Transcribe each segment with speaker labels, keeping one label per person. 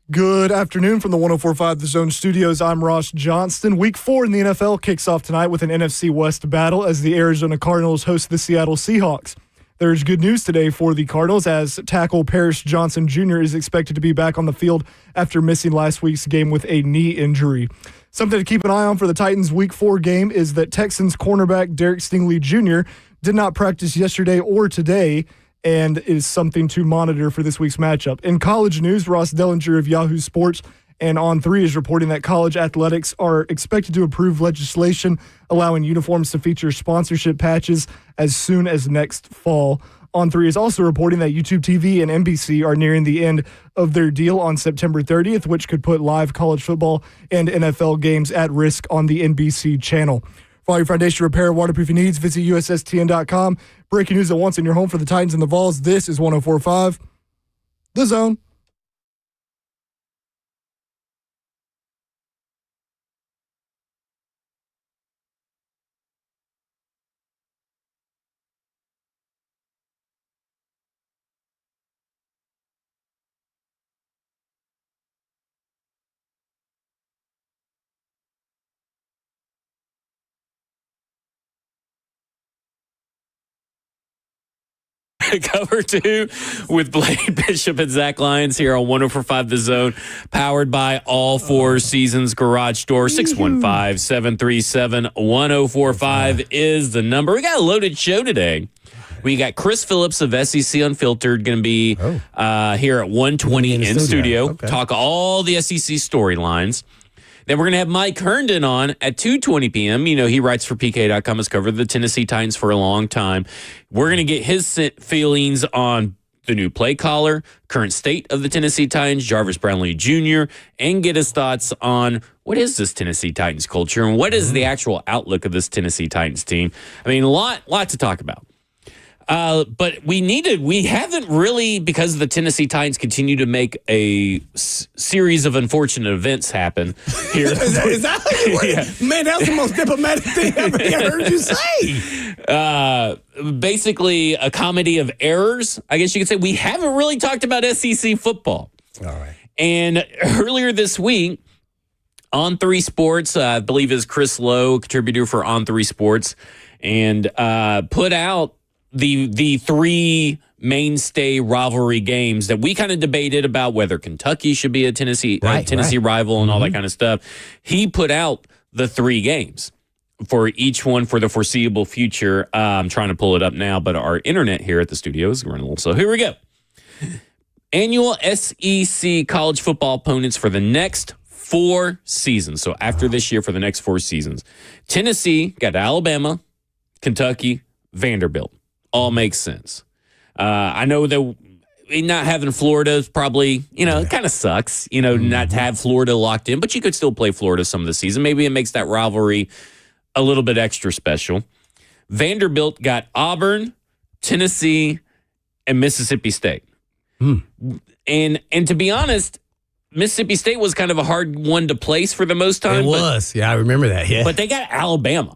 Speaker 1: Good afternoon from the 104.5 The Zone studios. I'm Ross Johnston. Week 4 in the NFL kicks off tonight with an NFC West battle as the Arizona Cardinals host the Seattle Seahawks. There's good news today for the Cardinals as tackle Paris Johnson Jr. is expected to be back on the field after missing last week's game with a knee injury. Something to keep an eye on for the Titans' Week 4 game is that Texans cornerback Derek Stingley Jr. did not practice yesterday or today, and is something to monitor for this week's matchup. In college news, Ross Dellinger of Yahoo Sports and On3 is reporting that college athletics are expected to approve legislation allowing uniforms to feature sponsorship patches as soon as next fall. On3 is also reporting that YouTube TV and NBC are nearing the end of their deal on September 30th, which could put live college football and NFL games at risk on the NBC channel. For all your foundation repair and waterproofing needs, visit USSTN.com. Breaking news at once in your home for the Titans and the Vols. This is 104.5 The Zone.
Speaker 2: Cover 2 with Blake Bishop and Zach Lyons here on 104.5 The Zone, powered by All Four Seasons Garage Door. 615-737-1045 is the number. We got a loaded show today. We got Chris Phillips of SEC Unfiltered going to be here at 1:20 in studio. Okay. Talk all the SEC storylines. Then we're going to have Mike Herndon on at 2:20 p.m. You know, he writes for PK.com, has covered the Tennessee Titans for a long time. We're going to get his feelings on the new play caller, current state of the Tennessee Titans, Jarvis Brownley Jr., and get his thoughts on what is this Tennessee Titans culture and what is the actual outlook of this Tennessee Titans team. I mean, a lot to talk about. But we haven't really, because the Tennessee Titans continue to make a series of unfortunate events happen here.
Speaker 3: is that how you word it? Man, that was the most diplomatic thing I've ever heard you say.
Speaker 2: Basically, a comedy of errors, I guess you could say. We haven't really talked about SEC football.
Speaker 3: All right.
Speaker 2: And earlier this week, On3 Sports, I believe is Chris Lowe, contributor for On3 Sports, and put out the three mainstay rivalry games that we kind of debated about whether Kentucky should be a Tennessee rival and all that kind of stuff. He put out the three games for each one for the foreseeable future. I'm trying to pull it up now, but our internet here at the studio is running a little slow. Here we go. Annual SEC college football opponents for the next 4 seasons. So after this year, for the next 4 seasons. Tennessee got Alabama, Kentucky, Vanderbilt. All makes sense. I know that not having Florida is probably, it kind of sucks, not to have Florida locked in, but you could still play Florida some of the season. Maybe it makes that rivalry a little bit extra special. Vanderbilt got Auburn, Tennessee, and Mississippi State. And to be honest, Mississippi State was kind of a hard one to place for the most time.
Speaker 3: It was. Yeah, I remember that. Yeah.
Speaker 2: But they got Alabama.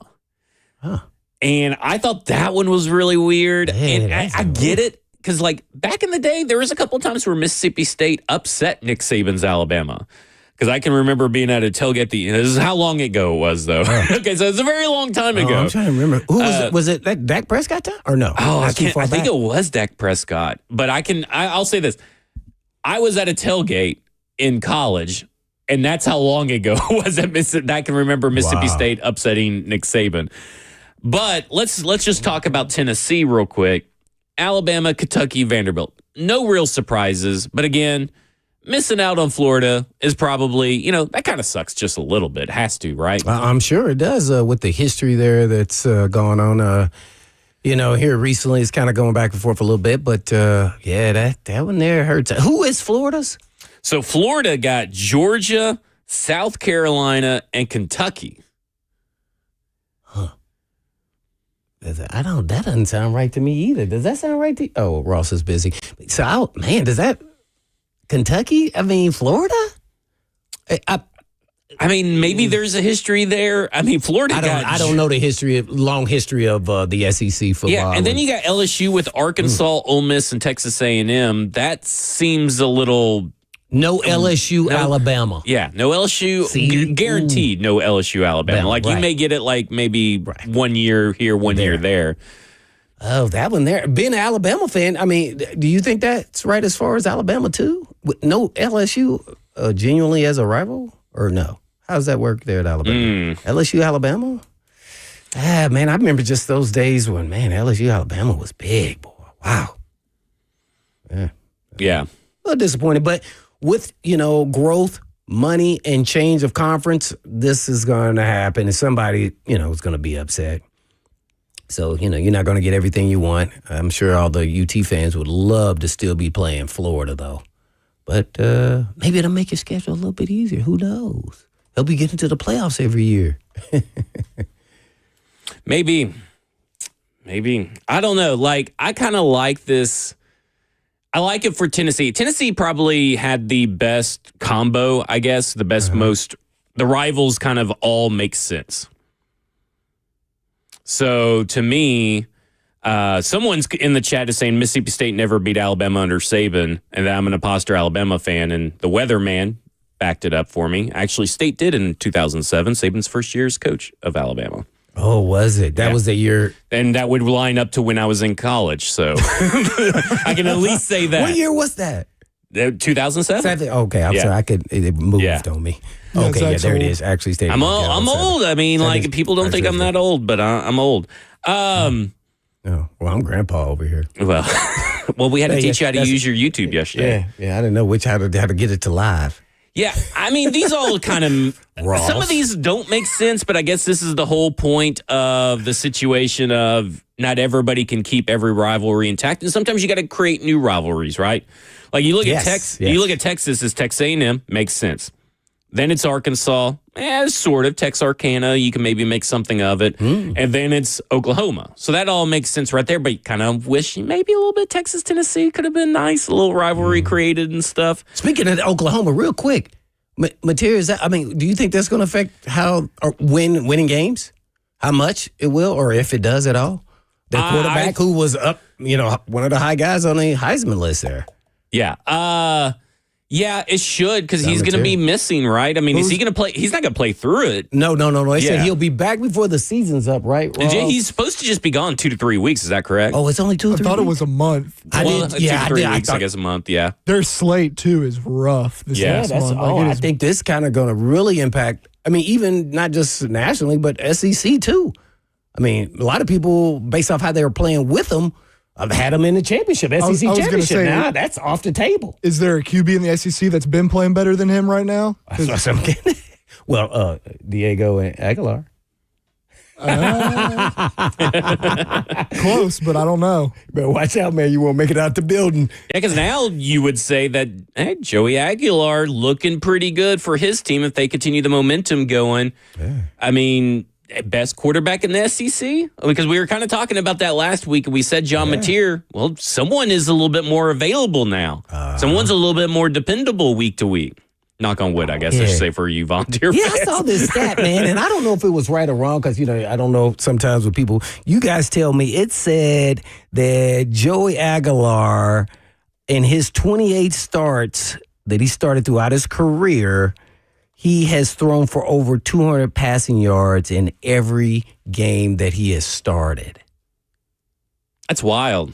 Speaker 3: Huh.
Speaker 2: And I thought that one was really weird.
Speaker 3: Man,
Speaker 2: and I get it. Because, back in the day, there was a couple of times where Mississippi State upset Nick Saban's Alabama. Because I can remember being at a tailgate. This is how long ago it was, though. Oh. Okay, so it's a very long time ago.
Speaker 3: I'm trying to remember. Who was it? Was it that Dak Prescott time? Or no?
Speaker 2: Oh, I think it was Dak Prescott. But I'll say this. I was at a tailgate in college, and that's how long ago it was that I can remember Mississippi State upsetting Nick Saban. But let's just talk about Tennessee real quick. Alabama, Kentucky, Vanderbilt. No real surprises. But again, missing out on Florida is probably, that kind of sucks just a little bit. Has to, right?
Speaker 3: I'm sure it does with the history there that's going on. Here recently it's kind of going back and forth a little bit. But, that one there hurts. Who is Florida's?
Speaker 2: So Florida got Georgia, South Carolina, and Kentucky.
Speaker 3: That doesn't sound right to me either. Does that sound right to you? Oh, Ross is busy. So, does that Kentucky? I mean, Florida?
Speaker 2: Maybe there's a history there. Florida
Speaker 3: I don't know the long history of the SEC football.
Speaker 2: Yeah, and then you got LSU with Arkansas, Ole Miss, and Texas A&M. That seems a little
Speaker 3: No LSU, Alabama.
Speaker 2: Yeah, no LSU.
Speaker 3: See?
Speaker 2: Guaranteed no LSU, Alabama. Like, you may get it like maybe 1 year here, 1 year there.
Speaker 3: Oh, that one there. Being an Alabama fan, I mean, do you think that's right as far as Alabama, too? No LSU genuinely as a rival? Or no? How does that work there at Alabama? LSU, Alabama? Man, I remember just those days when, man, LSU, Alabama was big, boy. Wow.
Speaker 2: Yeah.
Speaker 3: A little disappointed, but with, growth, money, and change of conference, this is going to happen, and somebody, is going to be upset. So, you're not going to get everything you want. I'm sure all the UT fans would love to still be playing Florida, though. But maybe it'll make your schedule a little bit easier. Who knows? They'll be getting to the playoffs every year.
Speaker 2: Maybe. I don't know. Like, I kind of like this. I like it for Tennessee. Tennessee probably had the best combo, I guess. The best, the rivals kind of all make sense. So, to me, someone's in the chat is saying Mississippi State never beat Alabama under Saban, and that I'm an imposter Alabama fan, and the weatherman backed it up for me. Actually, State did in 2007, Saban's first year as coach of Alabama.
Speaker 3: Oh, was it? That was the year.
Speaker 2: And that would line up to when I was in college, so I can at least say that.
Speaker 3: What year was that?
Speaker 2: 2007.
Speaker 3: Okay, I'm sorry. It moved on me. Okay, there it is. Actually, State.
Speaker 2: I'm old. I mean, like, people don't think I'm that old, but I'm old.
Speaker 3: Oh, well, I'm grandpa over here.
Speaker 2: Well, we had to teach you how to use your YouTube yesterday.
Speaker 3: Yeah, I didn't know how to get it to live.
Speaker 2: Yeah, I mean, these all kind of some of these don't make sense, but I guess this is the whole point of the situation of not everybody can keep every rivalry intact, and sometimes you got to create new rivalries, right? Like, you look at Texas, you look at Texas as Texas A&M, makes sense. Then it's Arkansas, sort of Texarkana. You can maybe make something of it, and then it's Oklahoma. So that all makes sense right there. But you kind of wish maybe a little bit Texas Tennessee could have been nice, a little rivalry created and stuff.
Speaker 3: Speaking of Oklahoma, real quick, Materia, do you think that's going to affect how or winning games? How much it will, or if it does at all? The quarterback who was up, one of the high guys on the Heisman list there.
Speaker 2: Yeah. Yeah, it should, because he's going to be missing, right? I mean, is he going to play? He's not going to play through it.
Speaker 3: No. They said he'll be back before the season's up, right? Ross?
Speaker 2: He's supposed to just be gone 2 to 3 weeks. Is that correct?
Speaker 3: Oh, it's only 2 or 3
Speaker 1: I thought it was a month.
Speaker 2: 2 to 3 weeks, I guess a month, yeah.
Speaker 1: Their slate, too, is rough this last month.
Speaker 3: I think this kind of going to really impact, even not just nationally, but SEC, too. I mean, a lot of people, based off how they were playing with them, I've had them in the championship, SEC championship.
Speaker 1: Say,
Speaker 3: now that's off the table.
Speaker 1: Is there a QB in the SEC that's been playing better than him right now?
Speaker 3: Well, Diego Aguilar.
Speaker 1: Close, but I don't know.
Speaker 3: But watch out, man. You won't make it out the building.
Speaker 2: Yeah, because now you would say that, Joey Aguilar looking pretty good for his team if they continue the momentum going. Yeah. I mean, best quarterback in the SEC? Because we were kind of talking about that last week, and we said John Mateer. Well, someone is a little bit more available now. Someone's a little bit more dependable week to week. Knock on wood, I guess I should say, for you volunteer fans.
Speaker 3: I saw this stat, man, and I don't know if it was right or wrong, because, I don't know sometimes with people. You guys tell me. It said that Joey Aguilar, in his 28 starts that he started throughout his career, he has thrown for over 200 passing yards in every game that he has started.
Speaker 2: That's wild.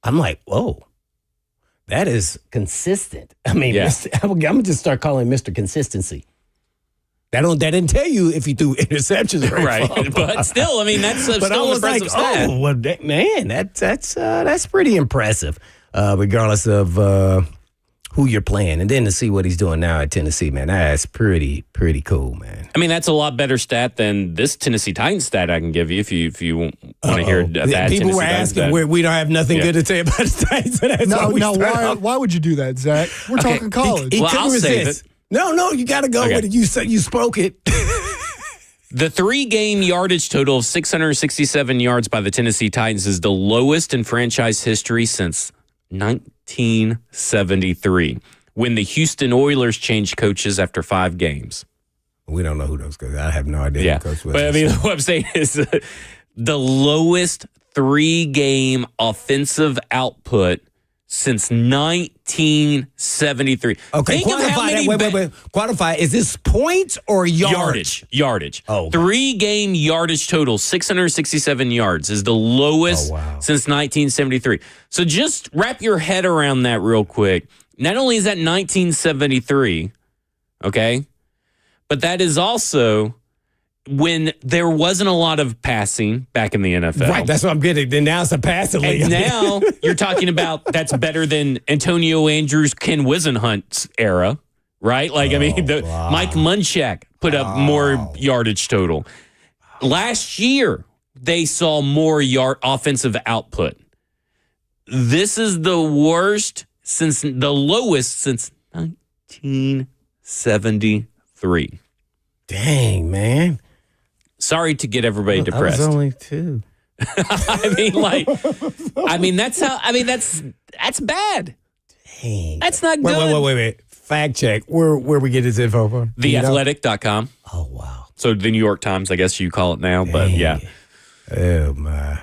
Speaker 3: I'm like, whoa, that is consistent. I mean, I'm going to just start calling him Mr. Consistency. That didn't tell you if he threw interceptions
Speaker 2: right. But still, that's still an impressive stat.
Speaker 3: Oh, well, man, that's pretty impressive, regardless of who you're playing, and then to see what he's doing now at Tennessee, man, that's pretty cool, man.
Speaker 2: That's a lot better stat than this Tennessee Titans stat I can give you if you want to hear that.
Speaker 3: People were asking, we don't have nothing good to say about the Titans.
Speaker 1: Why would you do that, Zach? We're talking college.
Speaker 2: I'll save it.
Speaker 3: No, you got to go with it. You said you spoke it.
Speaker 2: The 3-game yardage total of 667 yards by the Tennessee Titans is the lowest in franchise history since 1973, when the Houston Oilers changed coaches after 5 games.
Speaker 3: We don't know who those coaches. I have no idea who coach was.
Speaker 2: But what I'm saying is the lowest 3-game offensive output since 1973.
Speaker 3: Okay,
Speaker 2: Think of how
Speaker 3: quantify
Speaker 2: many
Speaker 3: that. Wait. Quantify. Is this points or yards?
Speaker 2: Yardage.
Speaker 3: Oh,
Speaker 2: 3-game yardage total, 667 yards is the lowest since 1973. So just wrap your head around that real quick. Not only is that 1973, okay, but that is also when there wasn't a lot of passing back in the NFL.
Speaker 3: Right, that's what I'm getting. Then now it's a passing league.
Speaker 2: And now you're talking about that's better than Antonio Andrews, Ken Wisenhunt's era, right? Like, Mike Munchak put up more yardage total. Last year, they saw more offensive output. This is the lowest since 1973. Dang,
Speaker 3: man.
Speaker 2: Sorry to get everybody depressed.
Speaker 3: I was only 2.
Speaker 2: That's bad.
Speaker 3: Dang.
Speaker 2: That's not good.
Speaker 3: Wait. Fact check. Where we get this info from?
Speaker 2: TheAthletic.com.
Speaker 3: Oh, wow.
Speaker 2: So the New York Times, I guess you call it now, but yeah.
Speaker 3: Oh, my.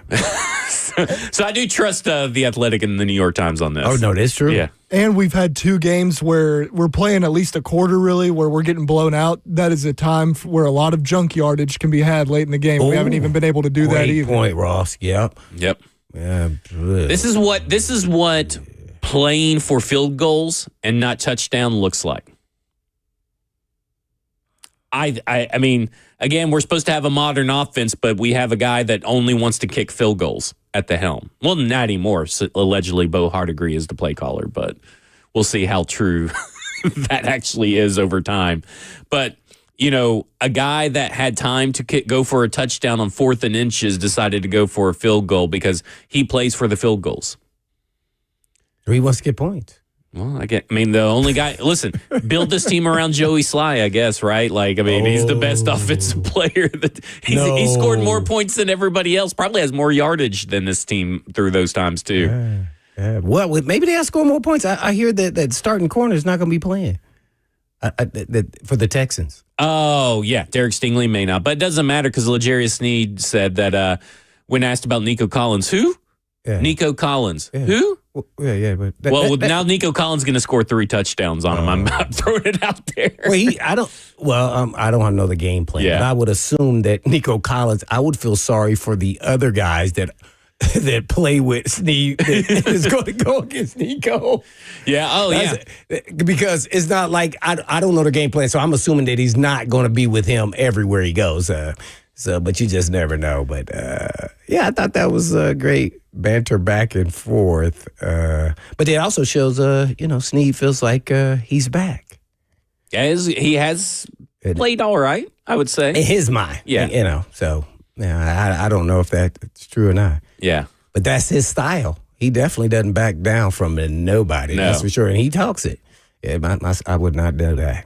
Speaker 2: So I do trust The Athletic and the New York Times on this.
Speaker 3: Oh, no, that's true.
Speaker 2: Yeah.
Speaker 1: And we've had 2 games where we're playing at least a quarter, really, wwhere we're getting blown out. That is a time where a lot of junk yardage can be had late in the game. We haven't even been able to do that either.
Speaker 3: Great point, Ross. Yep.
Speaker 2: Yeah, this is what playing for field goals and not touchdown looks like. I mean, again, we're supposed to have a modern offense, but we have a guy that only wants to kick field goals at the helm. Well, not anymore. So allegedly, Bo Hardegree is the play caller, but we'll see how true that actually is over time. But, a guy that had time to go for a touchdown on 4th and inches decided to go for a field goal because he plays for the field goals.
Speaker 3: Or he wants to get points.
Speaker 2: Well, the only guy, listen, build this team around Joey Sly, I guess, right? He's the best offensive player. He scored more points than everybody else, probably has more yardage than this team through those times, too.
Speaker 3: Yeah. Well, maybe they'll score more points. I hear that starting corner is not going to be playing for the Texans.
Speaker 2: Oh, yeah. Derek Stingley may not, but it doesn't matter because L'Jarius Sneed said that when asked about Nico Collins, who? Yeah. Nico Collins. Yeah. Who?
Speaker 3: But
Speaker 2: now Nico Collins is going to score 3 touchdowns on him. I'm throwing it out there.
Speaker 3: I don't know the game plan, but I would assume that Nico Collins, I would feel sorry for the other guys that play with Sneed that is going to go against Nico.
Speaker 2: Yeah. Oh, yeah.
Speaker 3: Because it's not like I don't know the game plan, so I'm assuming that he's not going to be with him everywhere he goes. But you just never know. But I thought that was great banter back and forth. But it also shows, Sneed feels like he's back.
Speaker 2: He has played all right, I would say.
Speaker 3: In his mind. Yeah. I don't know if that's true or not.
Speaker 2: Yeah.
Speaker 3: But that's his style. He definitely doesn't back down from nobody. No. That's for sure. And he talks it. Yeah, I would not do that.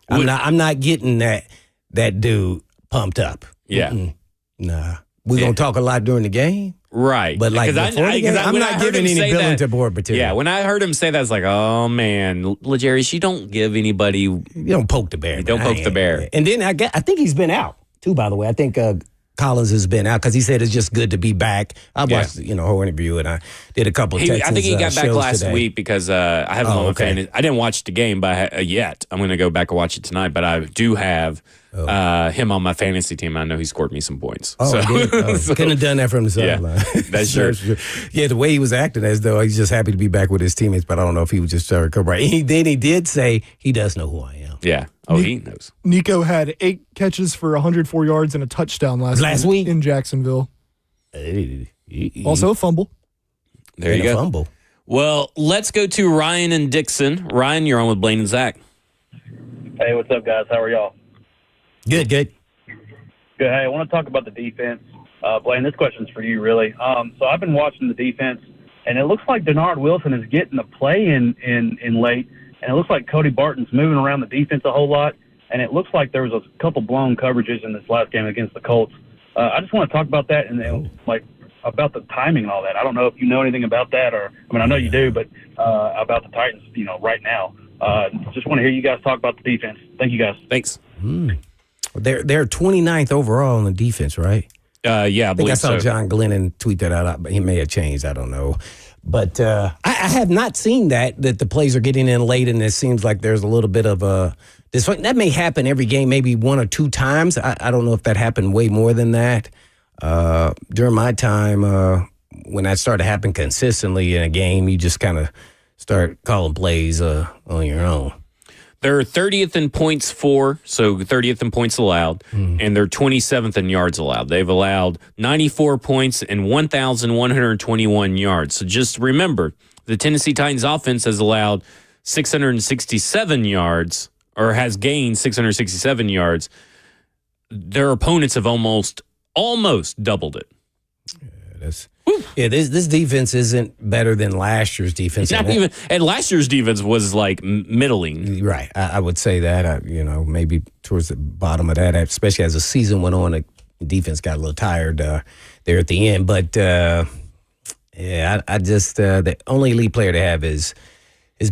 Speaker 3: I'm not getting that dude pumped up.
Speaker 2: Yeah.
Speaker 3: Nah. We're going to talk a lot during the game.
Speaker 2: Right.
Speaker 3: But before the game, I'm not giving any billing to board material.
Speaker 2: Yeah, when I heard him say that, I was like, oh, man, L'Jarius, you don't give anybody.
Speaker 3: You don't poke the bear.
Speaker 2: You don't poke the bear.
Speaker 3: And then I think he's been out, too, by the way. I think Collins has been out because he said it's just good to be be I watched the whole interview and I did a couple of Texans
Speaker 2: I think he got back last
Speaker 3: today.
Speaker 2: week because I have him on fantasy. I didn't watch the game yet. I'm going to go back and watch it tonight, but I do have him on my fantasy team. I know he scored me some points.
Speaker 3: Couldn't have done that from the sideline.
Speaker 2: That's true.
Speaker 3: Yeah, the way he was acting as though he's just happy to be back with his teammates, but I don't know if he was just trying to come right. He did say he does know who I am.
Speaker 2: Yeah. Oh, he knows.
Speaker 1: Nico had 8 catches for 104 yards and a touchdown last week in Jacksonville. Also a fumble.
Speaker 2: There you go.
Speaker 3: Fumble.
Speaker 2: Well, let's go to Ryan and Dixon. Ryan, you're on with Blaine and Zach.
Speaker 4: Hey, what's up, guys? How are y'all?
Speaker 3: Good.
Speaker 4: Good. Hey, I want to talk about the defense. Blaine, this question's for you, really. So I've been watching the defense, and it looks like Denard Wilson is getting the play in late, and it looks like Cody Barton's moving around the defense a whole lot, and it looks like there was a couple blown coverages in this last game against the Colts. I just want to talk about that and about the timing and all that. I don't know if you know anything about that, I know you do, but about the Titans, right now. Just want to hear you guys talk about the defense. Thank you, guys.
Speaker 2: Thanks.
Speaker 3: They're 29th overall on the defense, right?
Speaker 2: Yeah, I
Speaker 3: I think I
Speaker 2: believe
Speaker 3: saw
Speaker 2: so.
Speaker 3: John Glennon tweet that out, but he may have changed. I don't know. But I have not seen that the plays are getting in late, and it seems like there's a little bit of a this. That may happen every game, maybe one or two times. I don't know if that happened way more than that. During my time, when that started happening consistently in a game, you just kind of start calling plays on your own.
Speaker 2: They're 30th in points for, so 30th in points allowed, and they're 27th in yards allowed. They've allowed 94 points and 1,121 yards. So just remember, the Tennessee Titans offense has allowed 667 yards, or has gained 667 yards. Their opponents have almost doubled it.
Speaker 3: This defense isn't better than last year's defense.
Speaker 2: And last year's defense was like middling.
Speaker 3: Right. I would say that, maybe towards the bottom of that, especially as the season went on, the defense got a little tired there at the end. But, I just the only elite player they have is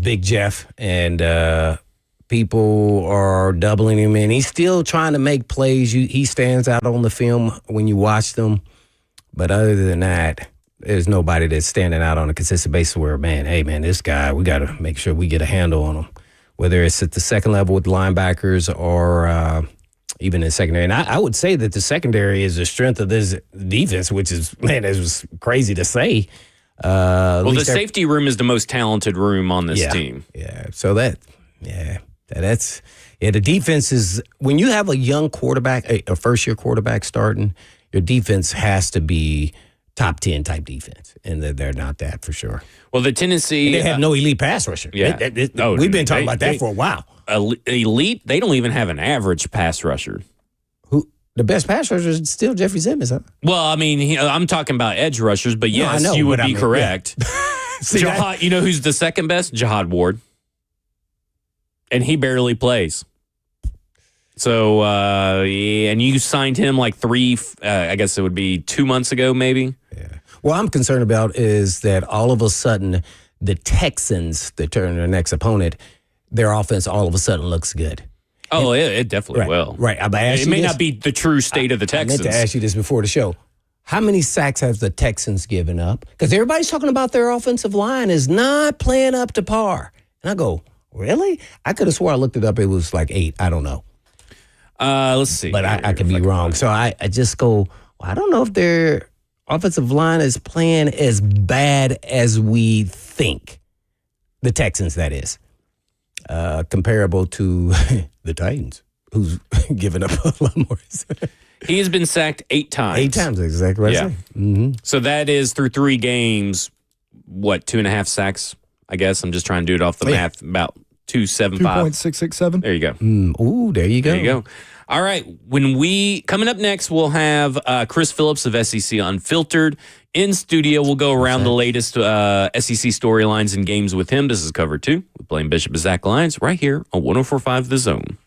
Speaker 3: Big Jeff, and people are doubling him, and he's still trying to make plays. He stands out on the film when you watch them. But other than that, there's nobody that's standing out on a consistent basis where, this guy, we got to make sure we get a handle on him, whether it's at the second level with linebackers or even in secondary. And I would say that the secondary is the strength of this defense, which is, it was crazy to say.
Speaker 2: The safety room is the most talented room on this team.
Speaker 3: Yeah. So the defense is, when you have a young quarterback, a first-year quarterback starting, your defense has to be top 10 type defense, and they're not that for sure.
Speaker 2: Well, the Tennessee...
Speaker 3: And they have no elite pass rusher.
Speaker 2: Yeah.
Speaker 3: We've been talking about that for a while.
Speaker 2: Elite, they don't even have an average pass rusher.
Speaker 3: The best pass rusher is still Jeffrey Simmons, huh?
Speaker 2: Well, I'm talking about edge rushers, but yes,
Speaker 3: I know,
Speaker 2: you would be correct.
Speaker 3: Yeah.
Speaker 2: You know who's the second best? Jihad Ward. And he barely plays. So, and you signed him like I guess it would be 2 months ago, maybe?
Speaker 3: Yeah. What I'm concerned about is that all of a sudden, the Texans, that turn their next opponent, their offense all of a sudden looks good.
Speaker 2: Oh, it definitely will.
Speaker 3: Right.
Speaker 2: It may not be the true state of the Texans.
Speaker 3: I meant to ask you this before the show. How many sacks have the Texans given up? Because everybody's talking about their offensive line is not playing up to par. And I go, really? I could have swore I looked it up. It was like 8. I don't know.
Speaker 2: Let's see.
Speaker 3: But I could be wrong. So I just go, well, I don't know if their offensive line is playing as bad as we think. The Texans, that is. Comparable to the Titans, who's given up a lot more.
Speaker 2: He has been sacked 8 times.
Speaker 3: 8 times, exactly what I say. Mm-hmm.
Speaker 2: So that is through 3 games, 2.5 sacks, I guess. I'm just trying to do it off the math. About 2.75.
Speaker 1: 2.667.
Speaker 2: There you go.
Speaker 3: Ooh, there you go.
Speaker 2: There you go. All right. Coming up next, we'll have Chris Phillips of SEC Unfiltered in studio. We'll go around the latest SEC storylines and games with him. This is Cover 2 with Blaine Bishop and Zach Lyons right here on 104.5 The Zone.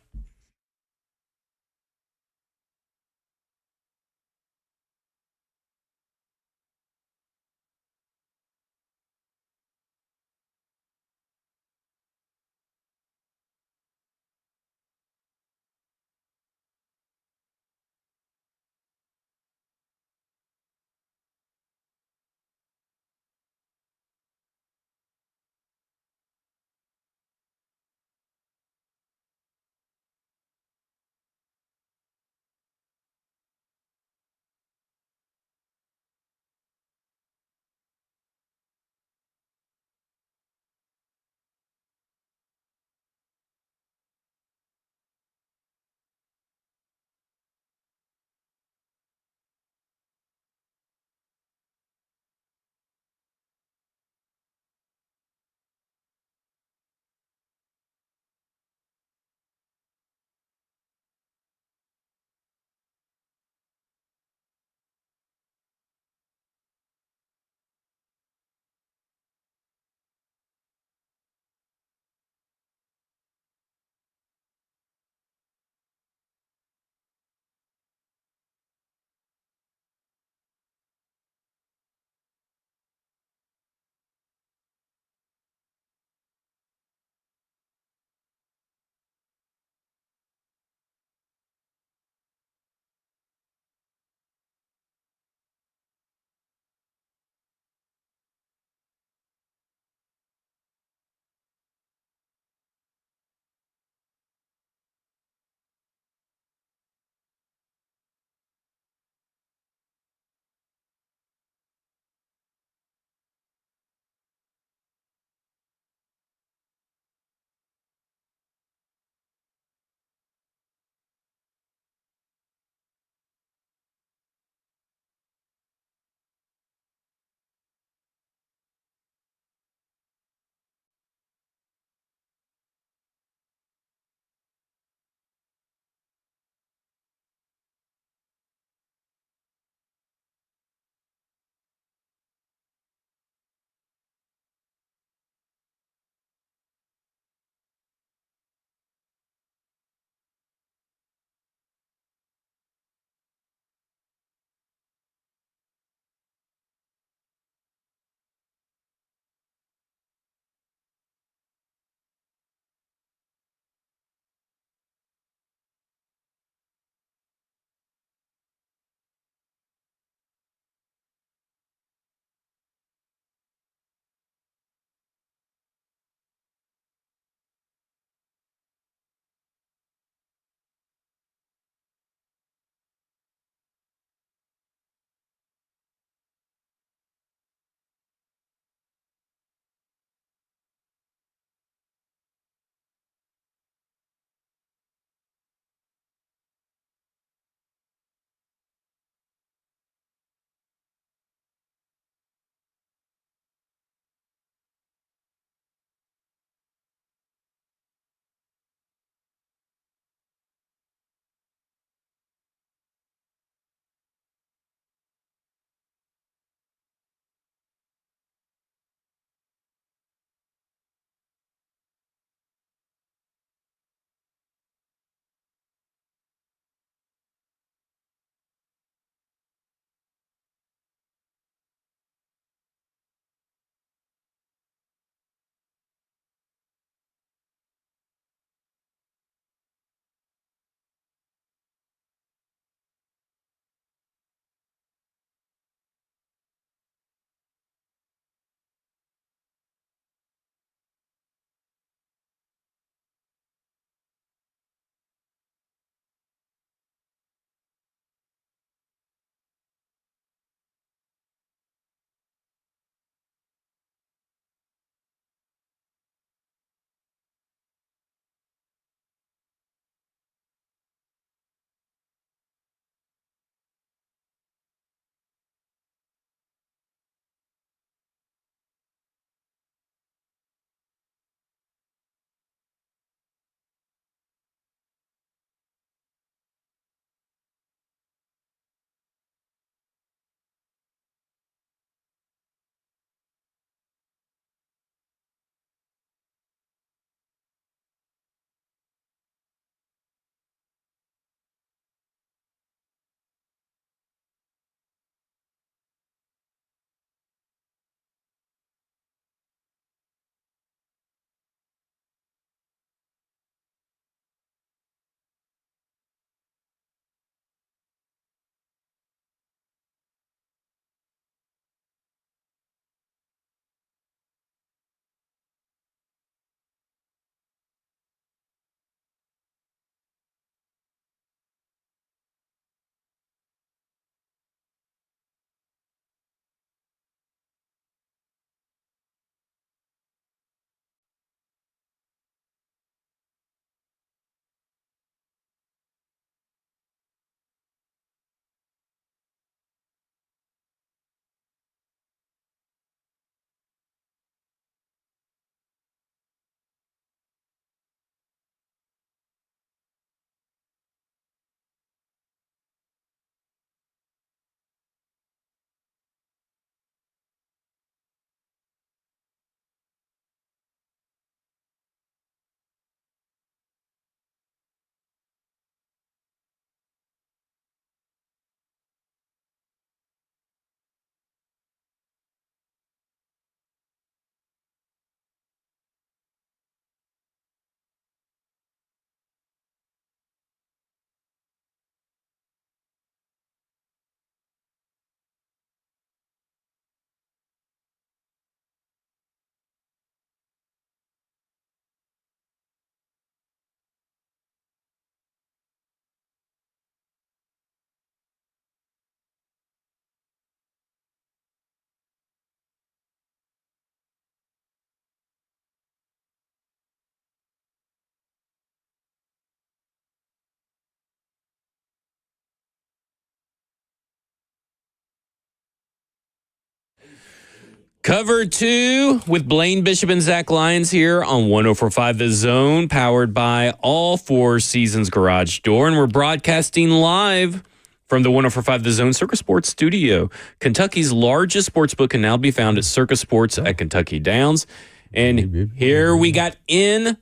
Speaker 2: Cover 2 with Blaine Bishop and Zach Lyons here on 104.5 The Zone, powered by all Four Seasons Garage Door. And we're broadcasting live from the 104.5 The Zone Circus Sports Studio. Kentucky's largest sports book can now be found at Circus Sports at Kentucky Downs. And here we got in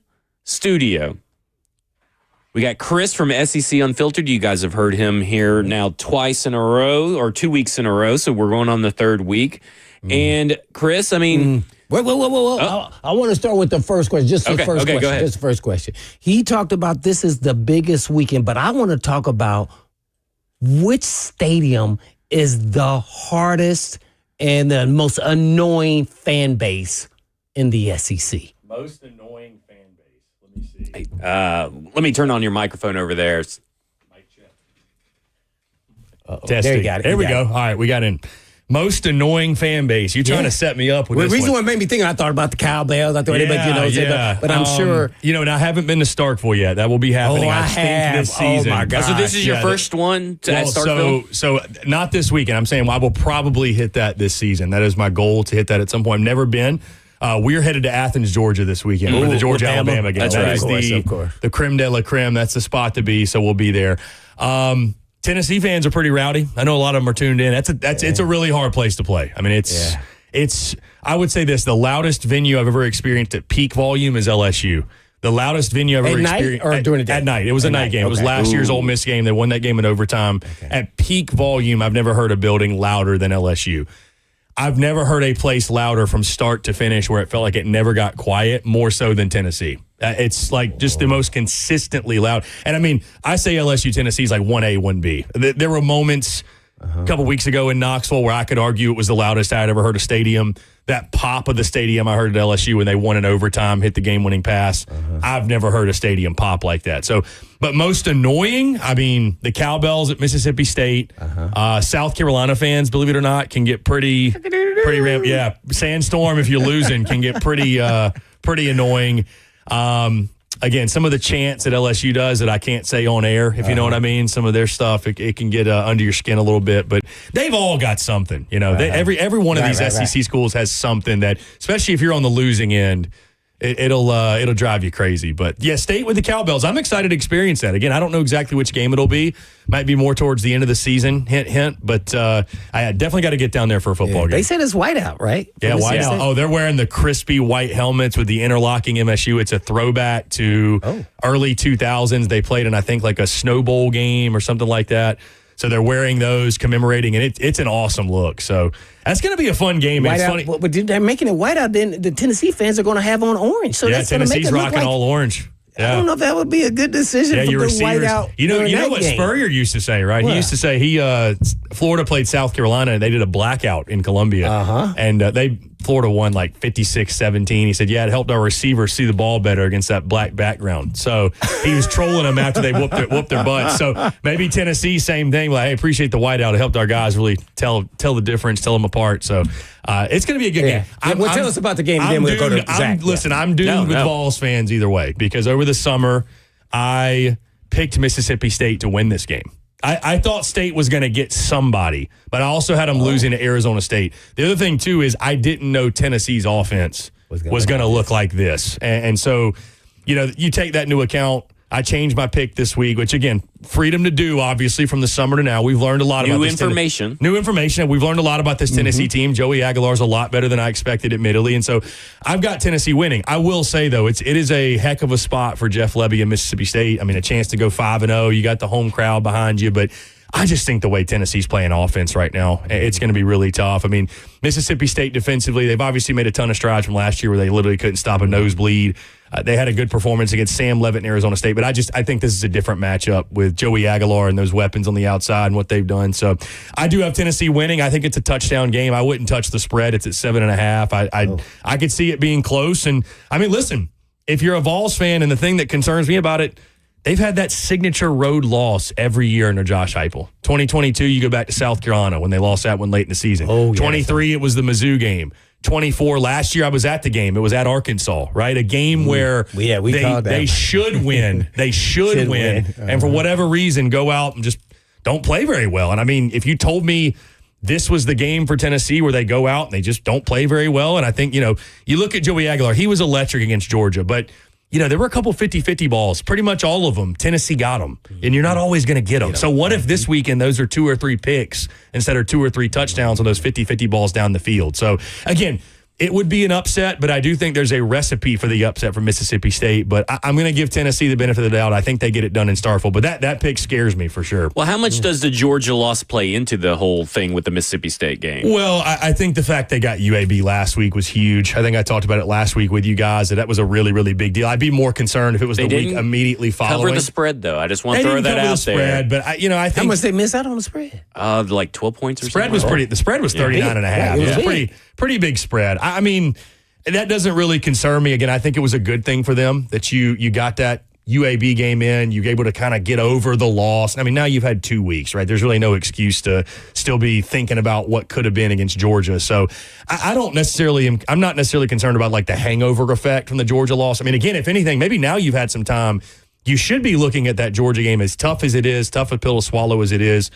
Speaker 2: studio. We got Chris from SEC Unfiltered. You guys have heard him here now twice in a row, or 2 weeks in a row. So we're going on the third week. And Chris, I mean,
Speaker 3: Wait.
Speaker 2: Oh.
Speaker 3: I want to start with the first question. Just the first question.
Speaker 2: Go ahead.
Speaker 3: Just the first question. He talked about this is the biggest weekend, but I want to talk about which stadium is the hardest and the most annoying fan base in the SEC.
Speaker 5: Most annoying fan base. Let me see.
Speaker 2: hey, let me turn on your microphone over there.
Speaker 5: Testing.
Speaker 3: There you got it.
Speaker 5: There we go. All right, we got in. Most annoying fan base. You're trying to set me up with
Speaker 3: The
Speaker 5: this
Speaker 3: reason
Speaker 5: one.
Speaker 3: what made me think, I thought about the Cowbells. I thought anybody, but I'm sure.
Speaker 5: And I haven't been to Starkville yet. That will be happening,
Speaker 3: I
Speaker 5: think,
Speaker 3: have.
Speaker 5: this season.
Speaker 3: Oh, my God.
Speaker 2: So this is your first one at Starkville?
Speaker 5: So not this weekend. I'm saying I will probably hit that this season. That is my goal, to hit that at some point. I've never been. We're headed to Athens, Georgia this weekend for the Georgia-Alabama game.
Speaker 2: That's
Speaker 5: That
Speaker 2: right.
Speaker 5: is
Speaker 3: Of course.
Speaker 5: the creme de la creme. That's the spot to be, so we'll be there. Tennessee fans are pretty rowdy. I know a lot of them are tuned in. It's a really hard place to play. I mean, it's I would say this, the loudest venue I've ever experienced at peak volume is LSU. The loudest venue I've ever experienced.
Speaker 3: Or during the day?
Speaker 5: At night. It was a night game. It was last year's Ole Miss game. They won that game in overtime. At peak volume, I've never heard a building louder than LSU. I've never heard a place louder from start to finish where it felt like it never got quiet, more so than Tennessee. It's like just the most consistently loud. And I mean, I say LSU Tennessee is like 1A, 1B. There were moments a couple weeks ago in Knoxville where I could argue it was the loudest I'd ever heard a stadium. That pop of the stadium I heard at LSU when they won in overtime, hit the game-winning pass. I've never heard a stadium pop like that. So, but most annoying, I mean, the Cowbells at Mississippi State. South Carolina fans, believe it or not, can get pretty yeah, Sandstorm, if you're losing, can get pretty annoying. Again, some of the chants that LSU does that I can't say on air, if you know what I mean. Some of their stuff, it can get under your skin a little bit, but they've all got something. Every one of these SEC schools has something that, especially if you're on the losing end, it'll drive you crazy. But yeah, State with the Cowbells. I'm excited to experience that. Again, I don't know exactly which game it'll be. Might be more towards the end of the season, hint, hint. But I definitely got to get down there for a football game.
Speaker 3: They said it's whiteout, right?
Speaker 5: Yeah, whiteout. Oh, they're wearing the crispy white helmets with the interlocking MSU. It's a throwback to early 2000s. They played in, I think, like a Snow Bowl game or something like that. So they're wearing those, commemorating, and it's an awesome look. So that's going to be a fun game. It's funny.
Speaker 3: But they're making it whiteout. Then the Tennessee fans are going to have on orange. So that's going to make it
Speaker 5: Tennessee's
Speaker 3: look
Speaker 5: rocking
Speaker 3: like,
Speaker 5: all orange. Yeah.
Speaker 3: I don't know if that would be a good decision for
Speaker 5: your
Speaker 3: the
Speaker 5: receivers.
Speaker 3: whiteout.
Speaker 5: You know what
Speaker 3: game.
Speaker 5: Spurrier used to say, right?
Speaker 3: What?
Speaker 5: He used to say Florida played South Carolina and they did a blackout in Columbia. And Florida won like 56-17. He said, it helped our receivers see the ball better against that black background. So he was trolling them after they whooped their butts. So maybe Tennessee, same thing. Like, hey, appreciate the whiteout. It helped our guys really tell the difference, tell them apart. So it's going to be a good game.
Speaker 3: Tell us about the game, and then we'll go to Zach.
Speaker 5: Listen, I'm doomed with Vols fans either way, because over the summer, I picked Mississippi State to win this game. I thought State was going to get somebody, but I also had them losing to Arizona State. The other thing, too, is I didn't know Tennessee's offense was going to look like this. And so, you take that into account. I changed my pick this week, which, again, freedom to do, obviously, from the summer to now. We've learned a lot about this. New information. We've learned a lot about this Tennessee team. Joey Aguilar's a lot better than I expected, admittedly. And so I've got Tennessee winning. I will say, though, it is a heck of a spot for Jeff Lebby and Mississippi State. I mean, a chance to go 5-0. You got the home crowd behind you, but I just think the way Tennessee's playing offense right now, it's going to be really tough. I mean, Mississippi State defensively, they've obviously made a ton of strides from last year where they literally couldn't stop a nosebleed. They had a good performance against Sam Leavitt in Arizona State, but I think this is a different matchup with Joey Aguilar and those weapons on the outside and what they've done. So I do have Tennessee winning. I think it's a touchdown game. I wouldn't touch the spread. It's at 7.5. I could see it being close. And I mean, listen, if you're a Vols fan, and the thing that concerns me about it, they've had that signature road loss every year under Josh Heupel. 2022, you go back to South Carolina when they lost that one late in the season. 23, it was the Mizzou game. 24, last year I was at the game. It was at Arkansas, right? A game where they should win. They should win. And for whatever reason, go out and just don't play very well. And I mean, if you told me this was the game for Tennessee where they go out and they just don't play very well. And I think, you look at Joey Aguilar, he was electric against Georgia, but there were a couple 50-50 balls. Pretty much all of them, Tennessee got them. And you're not always going to get them. So what if this weekend those are 2 or 3 picks instead of 2 or 3 touchdowns on those 50-50 balls down the field? So, again, it would be an upset, but I do think there's a recipe for the upset from Mississippi State. But I'm going to give Tennessee the benefit of the doubt. I think they get it done in Starkville. But that pick scares me for sure.
Speaker 2: Well, how much does the Georgia loss play into the whole thing with the Mississippi State game?
Speaker 5: Well, I think the fact they got UAB last week was huge. I think I talked about it last week with you guys, that was a really, really big deal. I'd be more concerned if it was the week immediately following.
Speaker 2: Cover the spread, though. I just want to throw that out there.
Speaker 5: But I think
Speaker 3: how much they miss out on the spread?
Speaker 2: Like 12 points or
Speaker 5: something. The spread was 39.5.
Speaker 3: Yeah,
Speaker 5: It was a pretty big spread. I mean, that doesn't really concern me. Again, I think it was a good thing for them that you got that UAB game in. You were able to kind of get over the loss. I mean, now you've had 2 weeks, right? There's really no excuse to still be thinking about what could have been against Georgia. So I'm not necessarily concerned about like the hangover effect from the Georgia loss. I mean, again, if anything, maybe now you've had some time. You should be looking at that Georgia game as tough as it is, tough a pill to swallow as it is.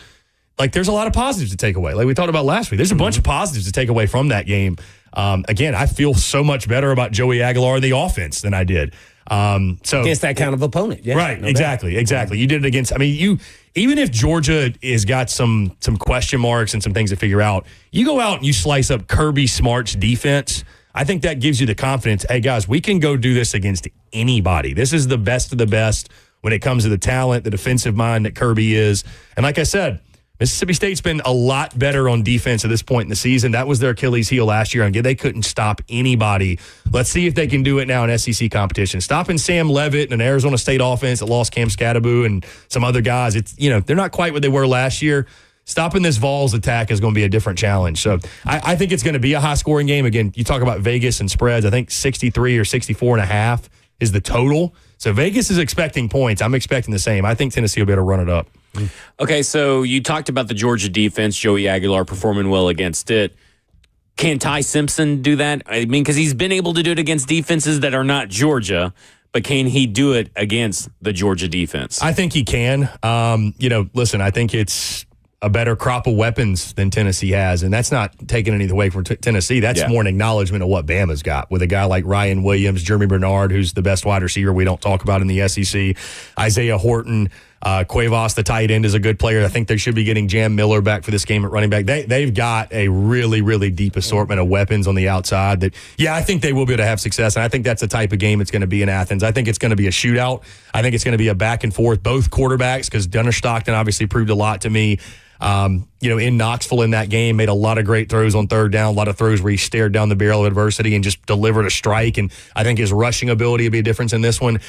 Speaker 5: Like, there's a lot of positives to take away. Like we talked about last week, there's a bunch of positives to take away from that game. Again, I feel so much better about Joey Aguilar and the offense than I did. So
Speaker 3: against that kind of opponent, yeah,
Speaker 5: right? Exactly. You did it against. I mean, even if Georgia has got some question marks and some things to figure out, you go out and you slice up Kirby Smart's defense. I think that gives you the confidence. Hey guys, we can go do this against anybody. This is the best of the best when it comes to the talent, the defensive mind that Kirby is. And like I said, Mississippi State's been a lot better on defense at this point in the season. That was their Achilles heel last year. They couldn't stop anybody. Let's see if they can do it now in SEC competition. Stopping Sam Leavitt and an Arizona State offense that lost Cam Scatteraboo and some other guys, they're not quite what they were last year. Stopping this Vols attack is going to be a different challenge. So I think it's going to be a high-scoring game. Again, you talk about Vegas and spreads. I think 63 or 64.5 is the total. So Vegas is expecting points. I'm expecting the same. I think Tennessee will be able to run it up.
Speaker 2: Okay, so you talked about the Georgia defense, Joey Aguilar performing well against it. Can Ty Simpson do that? I mean, because he's been able to do it against defenses that are not Georgia, but can he do it against the Georgia defense?
Speaker 5: I think he can. Listen, I think it's a better crop of weapons than Tennessee has, and that's not taking anything away from Tennessee. That's more an acknowledgement of what Bama's got with a guy like Ryan Williams, Jeremy Bernard, who's the best wide receiver we don't talk about in the SEC, Isaiah Horton, Cuevas, the tight end, is a good player. I think they should be getting Jam Miller back for this game at running back. They've got a really, really deep assortment of weapons on the outside that, I think they will be able to have success. And I think that's the type of game it's going to be in Athens. I think it's going to be a shootout. I think it's going to be a back and forth, both quarterbacks, because Gunnar Stockton obviously proved a lot to me. In Knoxville in that game, made a lot of great throws on third down, a lot of throws where he stared down the barrel of adversity and just delivered a strike. And I think his rushing ability will be a difference in this one.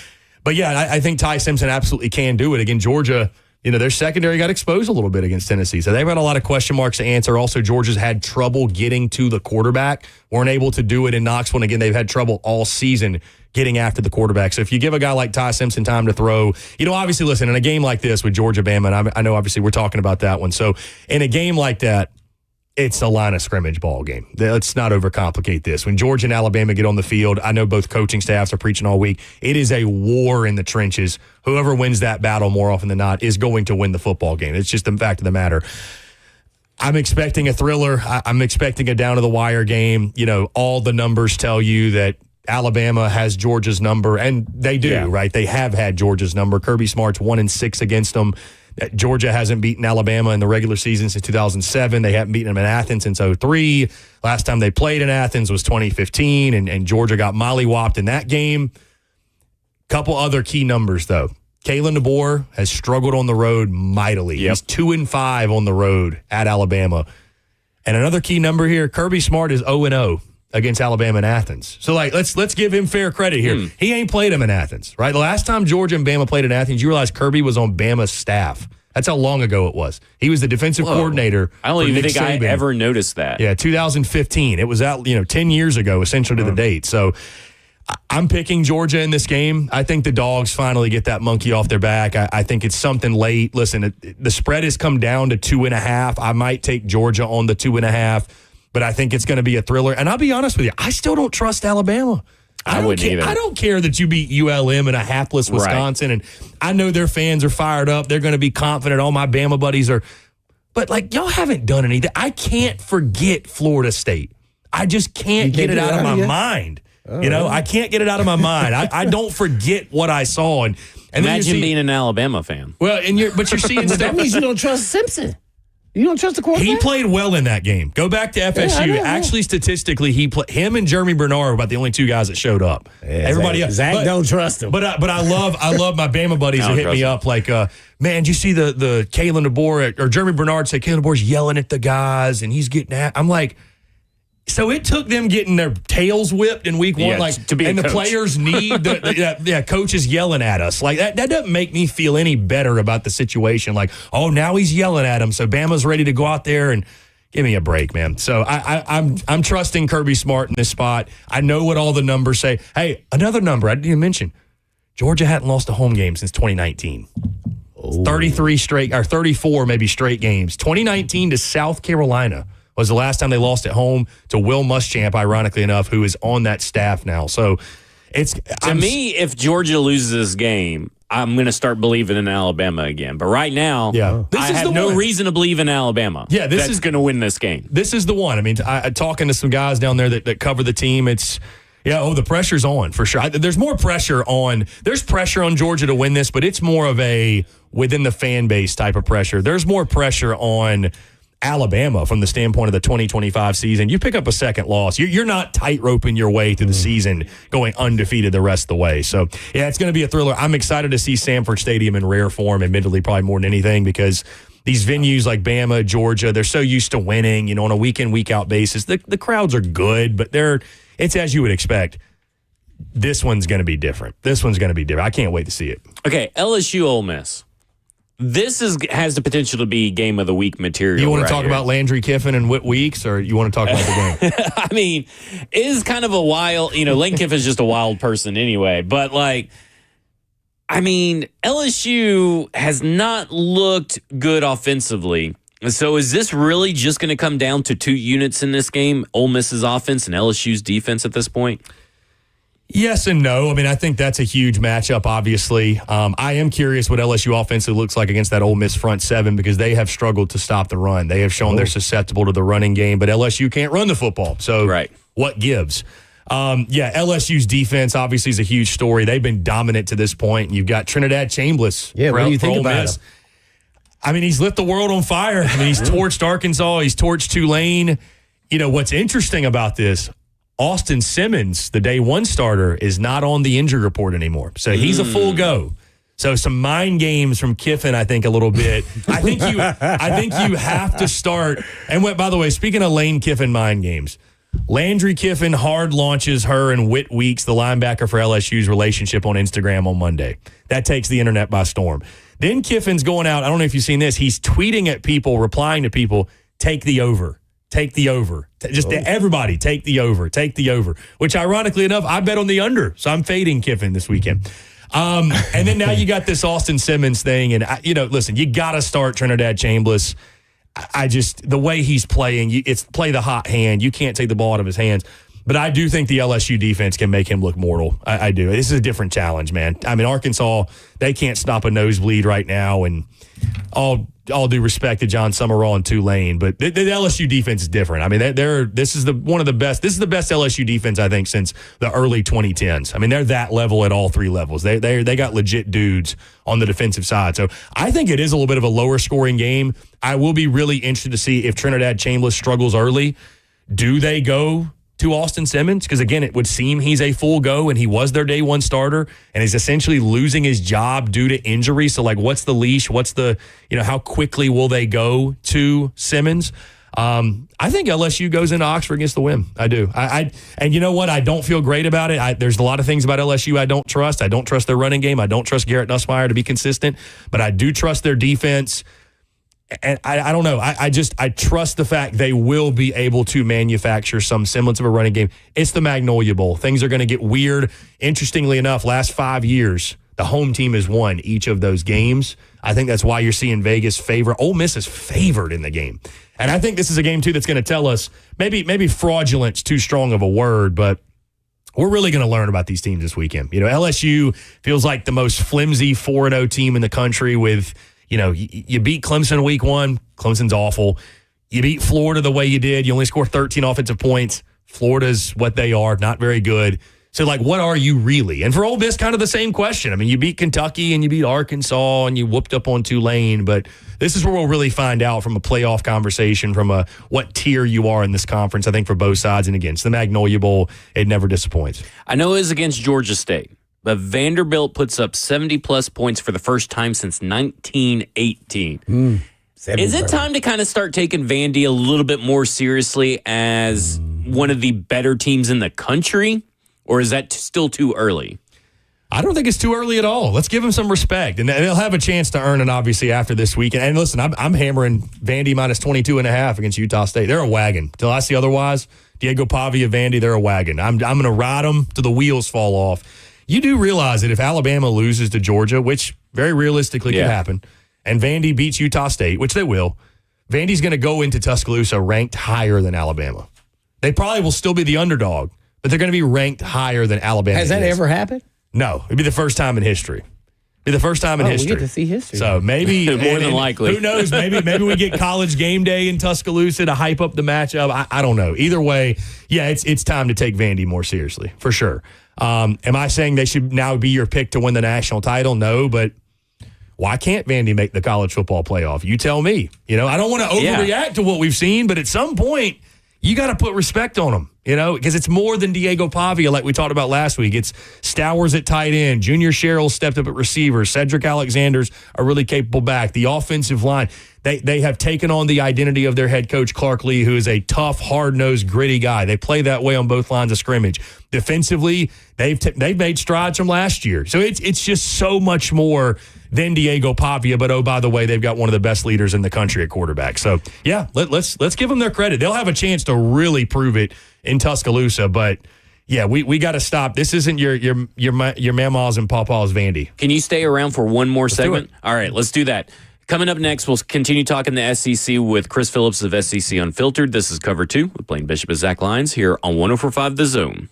Speaker 5: But I think Ty Simpson absolutely can do it. Again, Georgia, their secondary got exposed a little bit against Tennessee. So they've got a lot of question marks to answer. Also, Georgia's had trouble getting to the quarterback, weren't able to do it in Knoxville. And again, they've had trouble all season getting after the quarterback. So if you give a guy like Ty Simpson time to throw, obviously, listen, in a game like this with Georgia, Bama, and I know obviously we're talking about that one. So in a game like that, it's a line of scrimmage ball game. Let's not overcomplicate this. When Georgia and Alabama get on the field, I know both coaching staffs are preaching all week. It is a war in the trenches. Whoever wins that battle more often than not is going to win the football game. It's just the fact of the matter. I'm expecting a thriller. I'm expecting a down-to-the-wire game. All the numbers tell you that Alabama has Georgia's number, and they do, right? They have had Georgia's number. Kirby Smart's 1-6 against them. Georgia hasn't beaten Alabama in the regular season since 2007. They haven't beaten them in Athens since 2003. Last time they played in Athens was 2015, and Georgia got mollywopped in that game. Couple other key numbers, though. Kalen DeBoer has struggled on the road mightily. He's 2-5 on the road at Alabama. And another key number here, Kirby Smart is 0-0 against Alabama in Athens. So, let's give him fair credit here. He ain't played him in Athens, right? The last time Georgia and Bama played in Athens, you realize Kirby was on Bama's staff. That's how long ago it was. He was the defensive coordinator.
Speaker 2: I don't even think I ever noticed that.
Speaker 5: Yeah, 2015. It was out, 10 years ago, essentially to the date. So I'm picking Georgia in this game. I think the Dogs finally get that monkey off their back. I think it's something late. Listen, the spread has come down to 2.5. I might take Georgia on the 2.5. But I think it's going to be a thriller. And I'll be honest with you, I still don't trust Alabama.
Speaker 2: I wouldn't either.
Speaker 5: I don't care that you beat ULM in a hapless Wisconsin. Right. And I know their fans are fired up. They're going to be confident. All my Bama buddies are. But, like, y'all haven't done anything. I can't forget Florida State. I just can't get it out of my mind. I can't get it out of my mind. I don't forget what I saw. And
Speaker 2: imagine being an Alabama fan.
Speaker 5: Well, but you're seeing stuff.
Speaker 3: That means you don't trust Simpson. You don't trust the quarterback?
Speaker 5: He played well in that game. Go back to FSU. Actually, statistically, him and Jeremy Bernard were about the only two guys that showed up.
Speaker 3: Yeah,
Speaker 5: Everybody else.
Speaker 3: Zach don't trust him.
Speaker 5: But I love my Bama buddies that hit me up like, man, did you see the Kalen DeBoer or Jeremy Bernard say Kalen DeBoer's yelling at the guys and he's getting at? I'm like, so it took them getting their tails whipped in week one,
Speaker 2: to be
Speaker 5: and the players need coaches yelling at us. Like that doesn't make me feel any better about the situation. Like, oh, now he's yelling at them, so Bama's ready to go out there and give me a break, man. So I'm trusting Kirby Smart in this spot. I know what all the numbers say. Hey, another number I didn't even mention: Georgia hadn't lost a home game since 2019. 33 straight or 34 maybe straight games. 2019 to South Carolina was the last time they lost at home to Will Muschamp, ironically enough, who is on that staff now. So to
Speaker 2: me, if Georgia loses this game, I'm going to start believing in Alabama again. But right now, I have no reason to believe in Alabama.
Speaker 5: Yeah,
Speaker 2: this is going to win this game.
Speaker 5: This is the one. I mean, talking to some guys down there that cover the team, the pressure's on for sure. There's more pressure on. There's pressure on Georgia to win this, but it's more of a within the fan base type of pressure. There's more pressure on Alabama from the standpoint of the 2025 season. You pick up a second loss, you're not tight-roping your way through the season going undefeated the rest of the way. So, it's going to be a thriller. I'm excited to see Sanford Stadium in rare form, admittedly, probably more than anything, because these venues like Bama, Georgia, they're so used to winning, on a week-in, week-out basis. The crowds are good, but it's as you would expect. This one's going to be different. I can't wait to see it.
Speaker 2: Okay, LSU Ole Miss. This has the potential to be game of the week material.
Speaker 5: You want to talk about Landry Kiffin and Whit Weeks, or you want to talk about the game?
Speaker 2: I mean, it is kind of a wild, Lane Kiffin's just a wild person anyway. But LSU has not looked good offensively. So is this really just going to come down to two units in this game? Ole Miss's offense and LSU's defense at this point?
Speaker 5: Yes and no. I mean, I think that's a huge matchup, obviously. I am curious what LSU offensively looks like against that Ole Miss front seven, because they have struggled to stop the run. They have shown they're susceptible to the running game, but LSU can't run the football. So what gives? LSU's defense obviously is a huge story. They've been dominant to this point. You've got Trinidad Chambliss.
Speaker 3: Yeah, what do you think about him?
Speaker 5: I mean, he's lit the world on fire. I mean, he's torched Arkansas. He's torched Tulane. What's interesting about this, Austin Simmons, the day one starter, is not on the injury report anymore. So he's a full go. So some mind games from Kiffin, I think, a little bit. I think you have to start. And by the way, speaking of Lane Kiffin mind games, Landry Kiffin hard launches her and Whit Weeks, the linebacker for LSU's relationship, on Instagram on Monday. That takes the internet by storm. Then Kiffin's going out. I don't know if you've seen this. He's tweeting at people, replying to people, take the over. Take the over. Everybody, take the over. Take the over. Which, ironically enough, I bet on the under. So I'm fading Kiffin this weekend. And then now you got this Austin Simmons thing. And, listen, you got to start Trinidad Chambliss. The way he's playing, it's play the hot hand. You can't take the ball out of his hands. But I do think the LSU defense can make him look mortal. I do. This is a different challenge, man. I mean, Arkansas, they can't stop a nosebleed right now. And all due respect to John Summerall and Tulane, but the LSU defense is different. I mean, this is the best LSU defense, I think, since the early 2010s. I mean, they're that level at all three levels. They got legit dudes on the defensive side. So I think it is a little bit of a lower scoring game. I will be really interested to see if Trinidad Chambliss struggles early. Do they go to Austin Simmons? Because, again, it would seem he's a full go, and he was their day one starter, and is essentially losing his job due to injury. So, what's the leash? What's the, how quickly will they go to Simmons? I think LSU goes into Oxford against the win. I do. And you know what? I don't feel great about it. There's a lot of things about LSU I don't trust. I don't trust their running game. I don't trust Garrett Nussmeier to be consistent, but I do trust their defense. And I don't know. I trust the fact they will be able to manufacture some semblance of a running game. It's the Magnolia Bowl. Things are going to get weird. Interestingly enough, last 5 years, the home team has won each of those games. I think that's why you're seeing Vegas favor. Ole Miss is favored in the game. And I think this is a game, too, that's going to tell us, maybe fraudulent's too strong of a word, but we're really going to learn about these teams this weekend. LSU feels like the most flimsy 4-0 team in the country with You beat Clemson week 1. Clemson's awful. You beat Florida the way you did. You only scored 13 offensive points. Florida's what they are, not very good. So, what are you really? And for Ole Miss, kind of the same question. I mean, you beat Kentucky and you beat Arkansas and you whooped up on Tulane, but this is where we'll really find out from a playoff conversation, from what tier you are in this conference, I think, for both sides. And against the Magnolia Bowl, it never disappoints.
Speaker 2: I know it was against Georgia State, but Vanderbilt puts up 70-plus points for the first time since 1918. Is it time to kind of start taking Vandy a little bit more seriously as one of the better teams in the country? Or is that still too early?
Speaker 5: I don't think it's too early at all. Let's give them some respect. And they'll have a chance to earn it, obviously, after this week. And listen, I'm hammering Vandy minus 22.5 against Utah State. They're a wagon. Till I see otherwise, Diego Pavia, Vandy, they're a wagon. I'm going to ride them till the wheels fall off. You do realize that if Alabama loses to Georgia, which very realistically could happen, and Vandy beats Utah State, which they will, Vandy's going to go into Tuscaloosa ranked higher than Alabama. They probably will still be the underdog, but they're going to be ranked higher than Alabama.
Speaker 3: Has that ever happened?
Speaker 5: No. It'd be the first time in history. We get
Speaker 3: to see history.
Speaker 5: So maybe
Speaker 2: more than likely.
Speaker 5: Who knows? Maybe we get College Game Day in Tuscaloosa to hype up the matchup. I don't know. Either way, it's time to take Vandy more seriously, for sure. Am I saying they should now be your pick to win the national title? No, but why can't Vandy make the college football playoff? You tell me. I don't want to overreact to what we've seen, but at some point, you got to put respect on them, because it's more than Diego Pavia, like we talked about last week. It's Stowers at tight end. Junior Sherrill stepped up at receiver. Cedric Alexander's a really capable back. The offensive line, they have taken on the identity of their head coach, Clark Lee, who is a tough, hard-nosed, gritty guy. They play that way on both lines of scrimmage. Defensively, they've made strides from last year. So it's just so much more than Diego Pavia, but by the way, they've got one of the best leaders in the country at quarterback. So let's give them their credit. They'll have a chance to really prove it in Tuscaloosa, but we got to stop. This isn't your mama's and papa's Vandy.
Speaker 2: Can you stay around for one more segment? All right, let's do that. Coming up next, we'll continue talking the SEC with Chris Phillips of SEC Unfiltered. This is Cover 2 with Blaine Bishop and Zach Lyons here on 104.5 The Zone.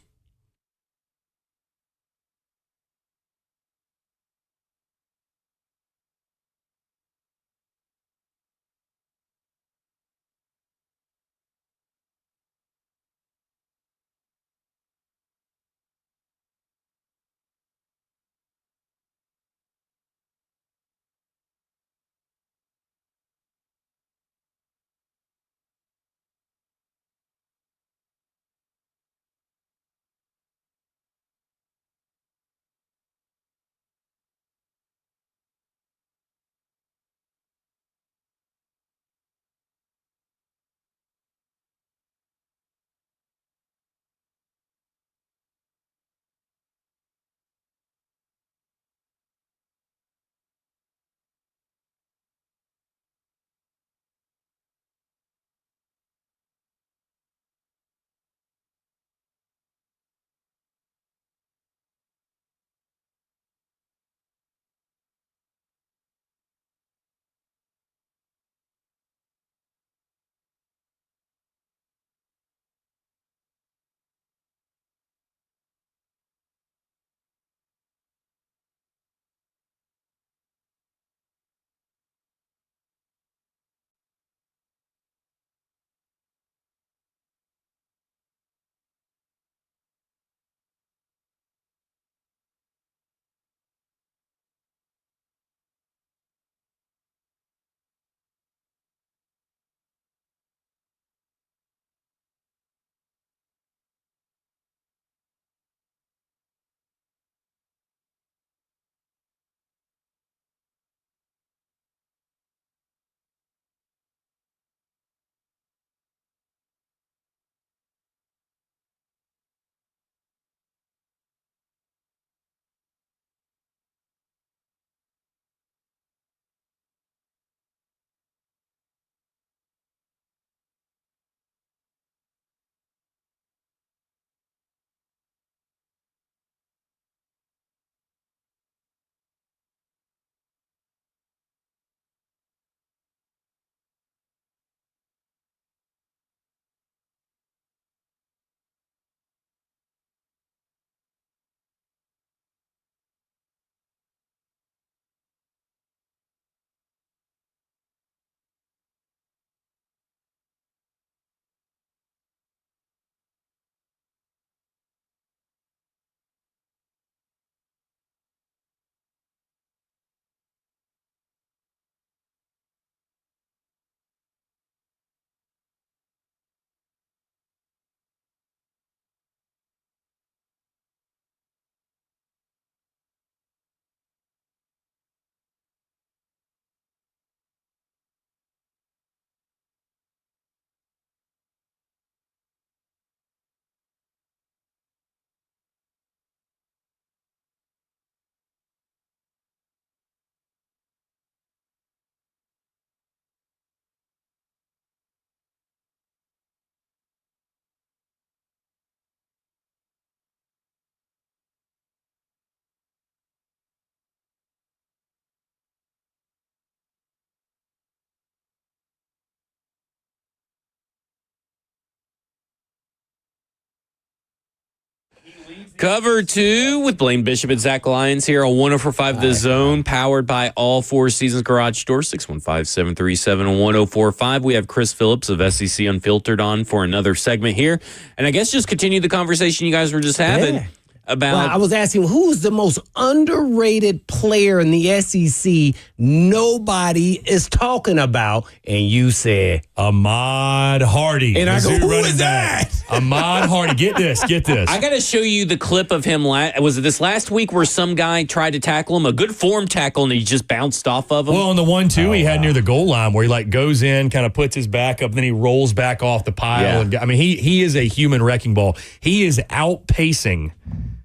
Speaker 2: Cover 2 with Blaine Bishop and Zach Lyons here on 104.5 The Zone, powered by All Four Seasons Garage Door, 615-737-1045. We have Chris Phillips of SEC Unfiltered on for another segment here. And I guess just continue the conversation you guys were just having about...
Speaker 3: Well, I was asking, who's the most underrated player in the SEC nobody is talking about? And you said...
Speaker 5: Ahmad Hardy.
Speaker 3: And I go, who is that?
Speaker 5: Ahmad Hardy. Get this.
Speaker 2: I got to show you the clip of him. Was it this last week where some guy tried to tackle him? A good form tackle, and he just bounced off of him?
Speaker 5: Well, on the 1-2 he had near the goal line where he like goes in, kind of puts his back up, then he rolls back off the pile.
Speaker 2: Yeah.
Speaker 5: And, I mean, he is a human wrecking ball. He is outpacing...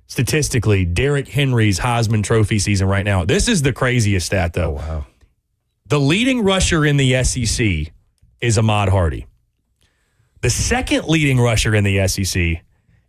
Speaker 5: statistically, Derrick Henry's Heisman Trophy season right now. This is the craziest stat, though.
Speaker 3: Oh, wow.
Speaker 5: The leading rusher in the SEC is Ahmad Hardy. The second leading rusher in the SEC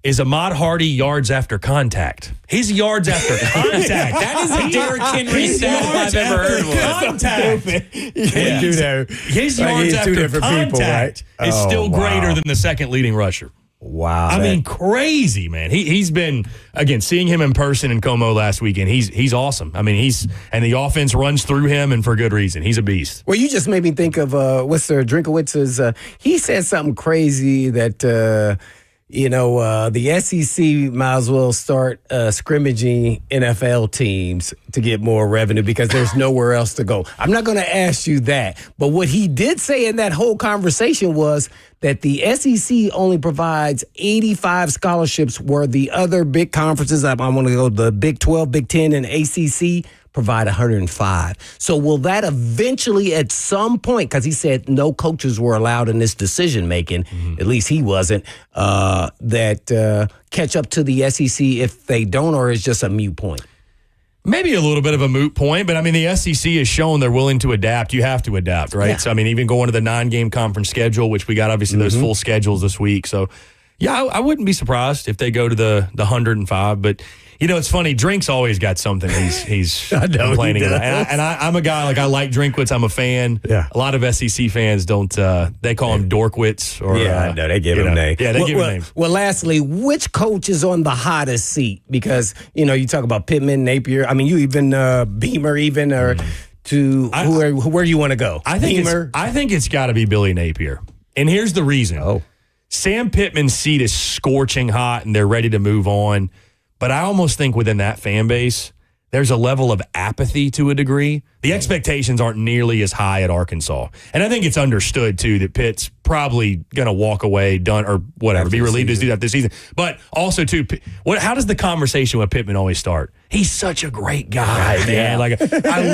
Speaker 5: is Ahmad Hardy yards after contact. His yards after contact.
Speaker 2: That is a Derrick Henry stat I've ever heard of.
Speaker 5: Contact. His yards after contact is still greater than the second leading rusher.
Speaker 3: Wow.
Speaker 5: I mean, crazy, man. He's been, again, seeing him in person in Como last weekend, he's awesome. I mean, and the offense runs through him, and for good reason. He's a beast.
Speaker 3: Well, you just made me think of what's Drinkowitz's, he said something crazy that, the SEC might as well start scrimmaging NFL teams to get more revenue because there's nowhere else to go. I'm not going to ask you that. But what he did say in that whole conversation was that the SEC only provides 85 scholarships where the other big conferences, I want to go the Big 12, Big 10, and ACC, provide 105. So will that eventually at some point, because he said no coaches were allowed in this decision-making, at least he wasn't, catch up to the SEC if they don't, or is just a moot point?
Speaker 5: Maybe a little bit of a moot point, but I mean, the SEC has shown they're willing to adapt. You have to adapt, right?
Speaker 3: Yeah.
Speaker 5: So, I mean, even going to the 9-game conference schedule, which we got obviously those full schedules this week. So, yeah, I wouldn't be surprised if they go to the 105. But, it's funny. Drink's always got something he's complaining about. And I'm a guy, I like Drinkwitz. I'm a fan.
Speaker 3: Yeah.
Speaker 5: A lot of SEC fans don't, they call him Dorkwitz. Or,
Speaker 3: I know. They give him names.
Speaker 5: Yeah, they give him names.
Speaker 3: Well, lastly, which coach is on the hottest seat? Because, you talk about Pittman, Napier. I mean, you even Beamer even, or where you want to go?
Speaker 5: I think it's got to be Billy Napier. And here's the reason.
Speaker 3: Oh.
Speaker 5: Sam Pittman's seat is scorching hot, and they're ready to move on. But I almost think within that fan base, there's a level of apathy to a degree. The expectations aren't nearly as high at Arkansas. And I think it's understood, too, that Pitt's probably going to walk away, done, or whatever, be relieved to do that this season. But also, too, how does the conversation with Pittman always start? He's such a great guy, man. I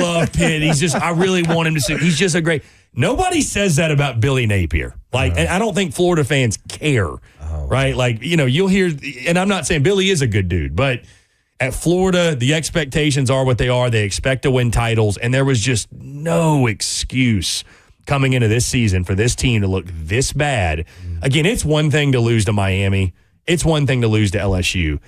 Speaker 5: love Pitt. I really want him to see. He's just a great... Nobody says that about Billy Napier. And I don't think Florida fans care, right? You'll hear, and I'm not saying Billy is a good dude, but at Florida, the expectations are what they are. They expect to win titles, and there was just no excuse coming into this season for this team to look this bad. Again, it's one thing to lose to Miami. It's one thing to lose to LSU.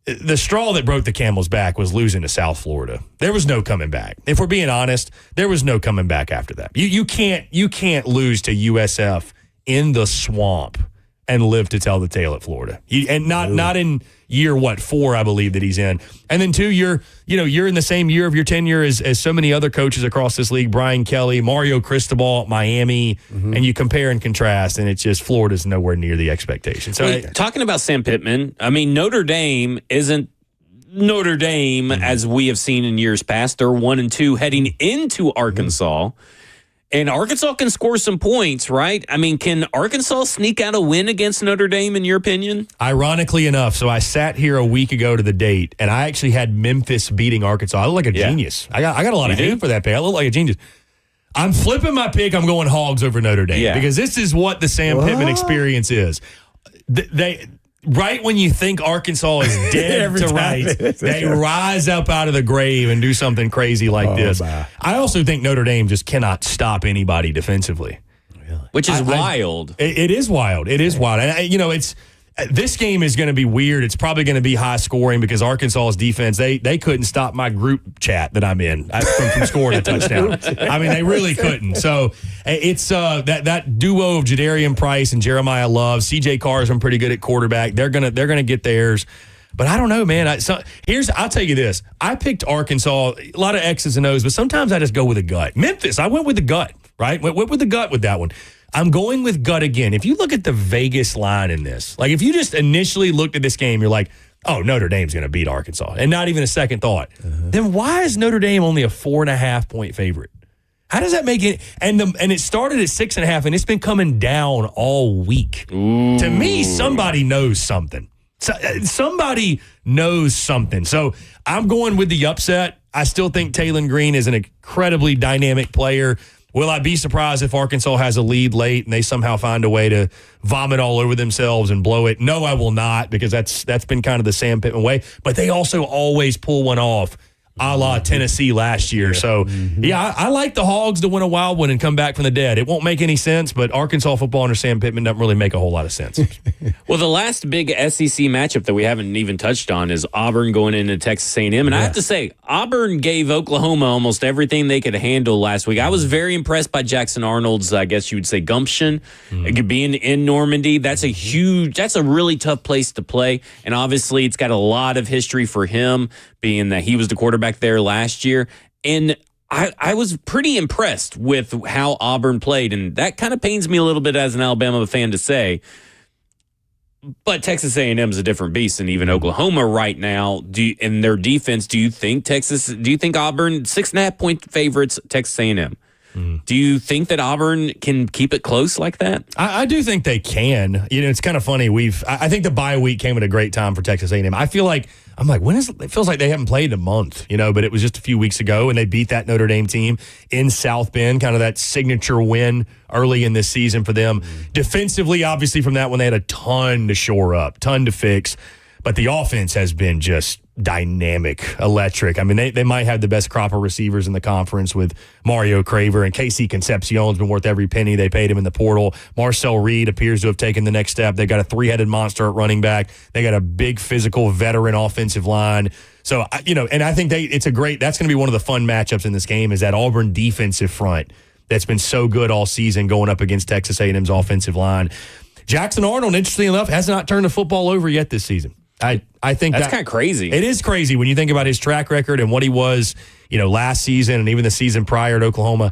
Speaker 5: The straw that broke the camel's back was losing to South Florida. There was no coming back. If we're being honest, there was no coming back after that. You can't lose to USF in the swamp and live to tell the tale at Florida. Not in year 4, I believe that he's in. And then 2, you're in the same year of your tenure as so many other coaches across this league, Brian Kelly, Mario Cristobal at Miami, and you compare and contrast, and it's just Florida's nowhere near the expectation. So
Speaker 2: talking about Sam Pittman, I mean, Notre Dame isn't Notre Dame as we have seen in years past. They're 1-2 heading into Arkansas. And Arkansas can score some points, right? I mean, can Arkansas sneak out a win against Notre Dame, in your opinion?
Speaker 5: Ironically enough, so I sat here a week ago to the date, and I actually had Memphis beating Arkansas. I look like a genius. I got a lot of hate for that pick. I look like a genius. I'm flipping my pick. I'm going Hogs over Notre Dame because this is what the Sam Pittman experience is. Right when you think Arkansas is dead to rights, they rise up out of the grave and do something crazy like this.
Speaker 3: My.
Speaker 5: I also think Notre Dame just cannot stop anybody defensively.
Speaker 2: Really? Which is wild.
Speaker 5: It is wild. It is wild. And, this game is going to be weird. It's probably going to be high scoring because Arkansas's defense, they couldn't stop my group chat that I'm in from scoring a touchdown. I mean, they really couldn't. So it's that duo of Jadarian Price and Jeremiah Love. CJ Carr is pretty good at quarterback. They're gonna get theirs. But I don't know, man. I'll tell you this. I picked Arkansas, a lot of X's and O's, but sometimes I just go with a gut. Memphis, I went with the gut, right? Went with the gut with that one. I'm going with gut again. If you look at the Vegas line in this, like if you just initially looked at this game, you're like, oh, Notre Dame's going to beat Arkansas, and not even a second thought. Then why is Notre Dame only a 4.5-point favorite? How does that make it? And it started at 6.5, and it's been coming down all week.
Speaker 2: Ooh.
Speaker 5: To me, somebody knows something. Somebody knows something. So I'm going with the upset. I still think Taylon Green is an incredibly dynamic player. Will I be surprised if Arkansas has a lead late and they somehow find a way to vomit all over themselves and blow it? No, I will not, because that's been kind of the Sam Pittman way. But they also always pull one off, a la Tennessee last year. So, I like the Hogs to win a wild one and come back from the dead. It won't make any sense, but Arkansas football under Sam Pittman doesn't really make a whole lot of sense.
Speaker 2: Well, the last big SEC matchup that we haven't even touched on is Auburn going into Texas A&M. And I have to say, Auburn gave Oklahoma almost everything they could handle last week. I was very impressed by Jackson Arnold's, I guess you would say, gumption. Being in Normandy, that's a really tough place to play. And obviously, it's got a lot of history for him, being that he was the quarterback there last year. And I was pretty impressed with how Auburn played. And that kind of pains me a little bit as an Alabama fan to say. But Texas A&M is a different beast than even Oklahoma right now. In their defense, do you think Auburn, 6.5-point favorites, Texas A&M? Do you think that Auburn can keep it close like that?
Speaker 5: I do think they can. It's kind of funny. I think the bye week came at a great time for Texas A&M. It feels like they haven't played in a month, but it was just a few weeks ago, and they beat that Notre Dame team in South Bend, kind of that signature win early in this season for them. Defensively, obviously, from that one, they had a ton to shore up, ton to fix. But the offense has been just dynamic, electric. I mean, they might have the best crop of receivers in the conference with Mario Craver, and KC Concepcion's been worth every penny they paid him in the portal. Marcel Reed appears to have taken the next step. They got a 3-headed monster at running back. They got a big physical veteran offensive line. So, and I think that's going to be one of the fun matchups in this game, is that Auburn defensive front that's been so good all season going up against Texas A&M's offensive line. Jackson Arnold, interestingly enough, has not turned the football over yet this season. I think
Speaker 2: that's kind of crazy.
Speaker 5: It is crazy when you think about his track record and what he was, last season and even the season prior at Oklahoma.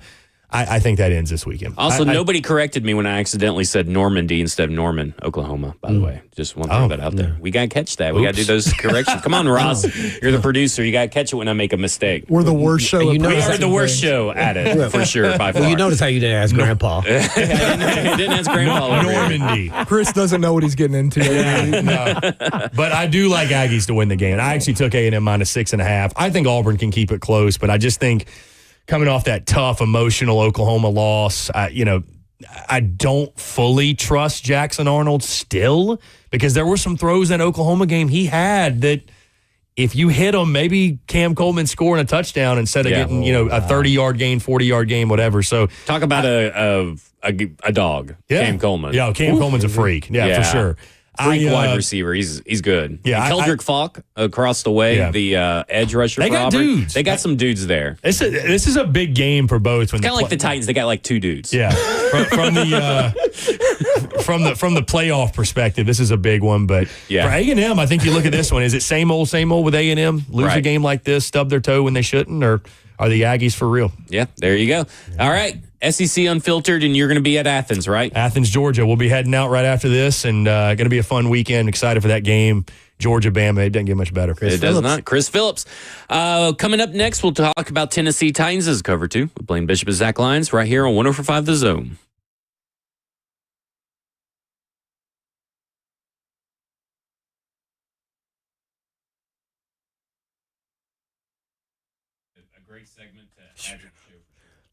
Speaker 5: I think that ends this weekend.
Speaker 2: Also, nobody corrected me when I accidentally said Normandy instead of Norman, Oklahoma, by the way. Just want to throw that out there. We got to catch that. We got to do those corrections. Come on, Ross. You're the producer. You got to catch it when I make a mistake.
Speaker 1: We're the worst show.
Speaker 2: We are the worst show at it, for sure, by far.
Speaker 3: Well, you notice how you didn't ask Grandpa.
Speaker 2: I didn't ask Grandpa.
Speaker 5: Normandy.
Speaker 1: Chris doesn't know what he's getting into.
Speaker 5: No. But I do like Aggies to win the game. I actually took A&M minus 6.5. I think Auburn can keep it close, but I just think coming off that tough, emotional Oklahoma loss, I don't fully trust Jackson Arnold still, because there were some throws in that Oklahoma game he had that if you hit them, maybe Cam Coleman scoring a touchdown instead of getting, a 30-yard gain, 40-yard gain, whatever. So
Speaker 2: talk about a dog, Cam Coleman.
Speaker 5: Yeah, Cam Coleman's a freak. Yeah, for sure.
Speaker 2: Freak wide receiver. He's good.
Speaker 5: Yeah,
Speaker 2: Keldrick Falk across the way, the edge rusher.
Speaker 5: They
Speaker 2: for
Speaker 5: got
Speaker 2: Auburn.
Speaker 5: dudes.
Speaker 2: They got some dudes there.
Speaker 5: This is a big game for both.
Speaker 2: Kind of like the Titans. They got like 2 dudes.
Speaker 5: Yeah, from the playoff perspective, this is a big one. But for A&M, I think you look at this one. Is it same old with A&M? Lose a game like this, stub their toe when they shouldn't, or are the Aggies for real?
Speaker 2: Yeah, there you go. All right. SEC Unfiltered, and you're going to be at Athens, right?
Speaker 5: Athens, Georgia. We'll be heading out right after this, and going to be a fun weekend. Excited for that game. Georgia, Bama. It doesn't get much better.
Speaker 2: It does not. Chris Phillips. Coming up next, we'll talk about Tennessee Titans as cover 2 with Blaine Bishop and Zach Lyons right here on 104.5 The Zone. A great segment to add.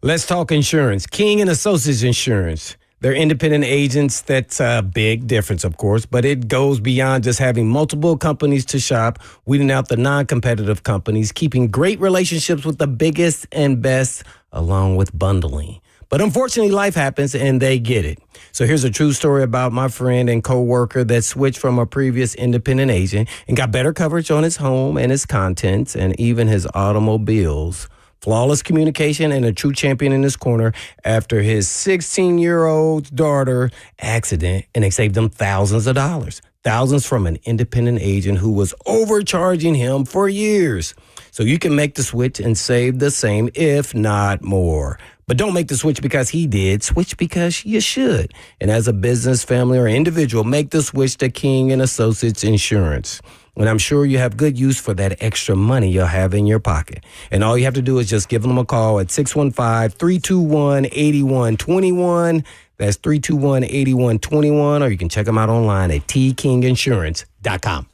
Speaker 3: Let's talk insurance. King and Associates Insurance. They're independent agents. That's a big difference, of course, but it goes beyond just having multiple companies to shop, weeding out the non-competitive companies, keeping great relationships with the biggest and best, along with bundling. But unfortunately, life happens, and they get it. So here's a true story about my friend and coworker that switched from a previous independent agent and got better coverage on his home and his contents and even his automobiles. Flawless communication and a true champion in his corner after his 16-year-old daughter accident, and they saved them thousands of dollars. thousands from an independent agent who was overcharging him for years. So you can make the switch and save the same, if not more. But don't make the switch because he did. Switch because you should. And as a business, family, or individual, make the switch to King and Associates Insurance. And I'm sure you have good use for that extra money you'll have in your pocket. And all you have to do is just give them a call at 615-321-8121. That's 321-8121. Or you can check them out online at tkinginsurance.com.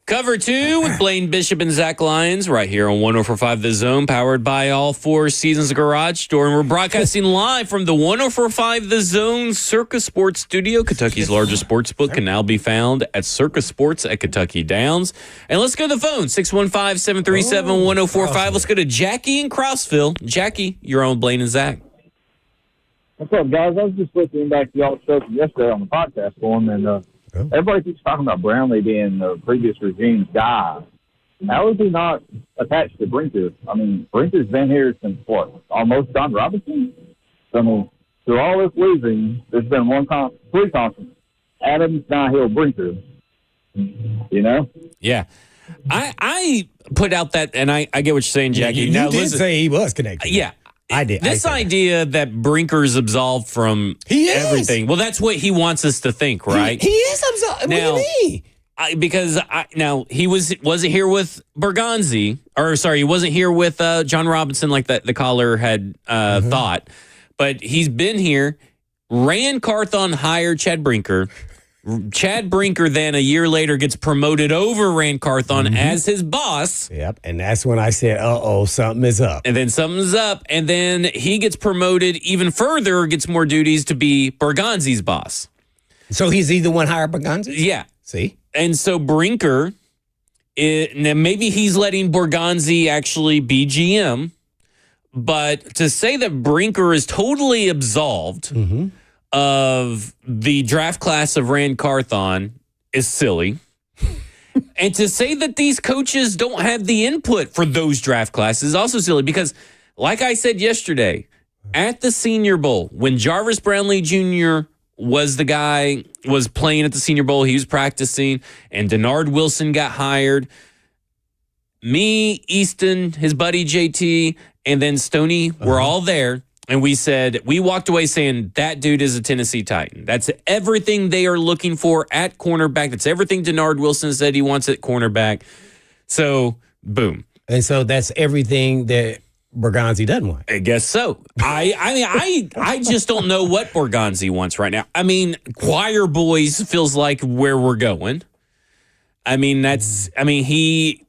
Speaker 2: Cover 2 with Blaine Bishop and Zach Lyons right here on 104.5 The Zone, powered by all 4 Seasons Garage Store. And we're broadcasting live from the 104.5 The Zone Circus Sports Studio. Kentucky's largest sports book can now be found at Circus Sports at Kentucky Downs. And let's go to the phone, 615-737-1045. Let's go to Jackie in Crossville. Jackie, you're on Blaine and Zach.
Speaker 6: What's up, guys? I was just listening back to y'all's show from yesterday on the podcast forum, and everybody keeps talking about Brownley being the previous regime's guy. How is he not attached to Brinker? I mean, Brinker's been here since, what, almost John Robinson? So, I mean, through all this losing, there's been three constants. Adams, Nyhill, Brinker. You know?
Speaker 2: Yeah. I put out that, and I get what you're saying, Jackie.
Speaker 3: You
Speaker 2: now,
Speaker 3: did say he was connected.
Speaker 2: Yeah.
Speaker 3: I did.
Speaker 2: This idea that Brinker's absolved from everything. Well, that's what he wants us to think, right?
Speaker 3: He is absolved. What do you mean?
Speaker 2: Now he wasn't here with Bergonzi, or sorry, he wasn't here with John Robinson like the caller had thought, but he's been here. Rand Carthon hired Chad Brinker. Chad Brinker then a year later gets promoted over Rand Carthon as his boss.
Speaker 3: Yep, and that's when I said, something is up.
Speaker 2: And then something's up, and then he gets promoted even further, gets more duties to be Bergonzi's boss.
Speaker 3: So he's either one hired Bergonzi?
Speaker 2: Yeah.
Speaker 3: See?
Speaker 2: And so Brinker, now maybe he's letting Bergonzi actually be GM, but to say that Brinker is totally absolved of the draft class of Rand Carthon is silly. And to say that these coaches don't have the input for those draft classes is also silly because, like I said yesterday, at the Senior Bowl, when Jarvis Brownley Jr. was playing at the Senior Bowl, he was practicing, and Denard Wilson got hired. Me, Easton, his buddy JT, and then Stoney were all there. And we walked away saying that dude is a Tennessee Titan. That's everything they are looking for at cornerback. That's everything Denard Wilson said he wants at cornerback. So, boom.
Speaker 3: And so that's everything that Bergonzi doesn't want.
Speaker 2: I guess so. I just don't know what Bergonzi wants right now. I mean, Choir Boys feels like where we're going. He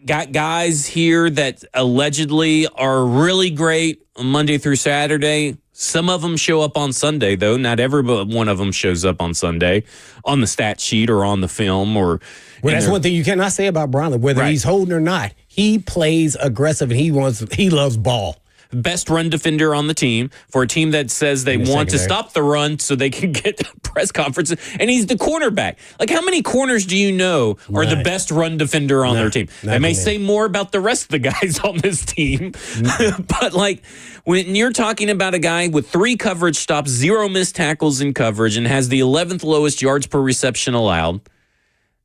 Speaker 2: got guys here that allegedly are really great Monday through Saturday. Some of them show up on Sunday, though. Not every one of them shows up on Sunday on the stat sheet or on the film. Well,
Speaker 3: that's one thing you cannot say about Brownlee, whether he's holding or not. He plays aggressive and he loves ball.
Speaker 2: Best run defender on the team for a team that says they want to stop the run so they can get press conferences. And he's the cornerback. Like, how many corners do you know are the best run defender on their team? That may say more about the rest of the guys on this team. But, like, when you're talking about a guy with 3 coverage stops, 0 missed tackles in coverage, and has the 11th lowest yards per reception allowed,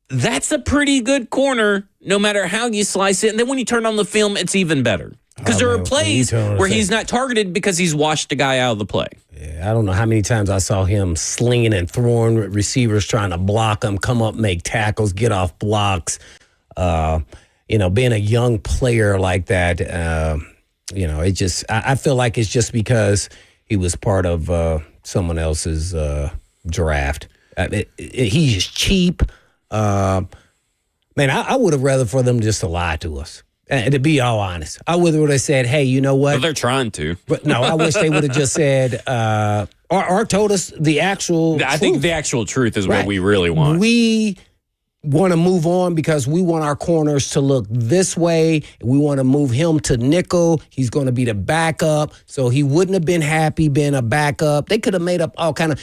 Speaker 2: that's a pretty good corner no matter how you slice it. And then when you turn on the film, it's even better. Because there are plays where he's not targeted because he's washed a guy out of the play.
Speaker 3: Yeah, I don't know how many times I saw him slinging and throwing receivers, trying to block them, come up, make tackles, get off blocks. Being a young player like that, it just, I feel like it's just because he was part of someone else's draft. He's cheap. I would have rather for them just to lie to us. And to be all honest, I would have said, hey, you know what?
Speaker 2: Well, they're trying to.
Speaker 3: But no, I wish they would have just said, or told us the actual
Speaker 2: I think the actual truth is what we really want.
Speaker 3: We want to move on because we want our corners to look this way. We want to move him to nickel. He's going to be the backup. So he wouldn't have been happy being a backup. They could have made up all kind of,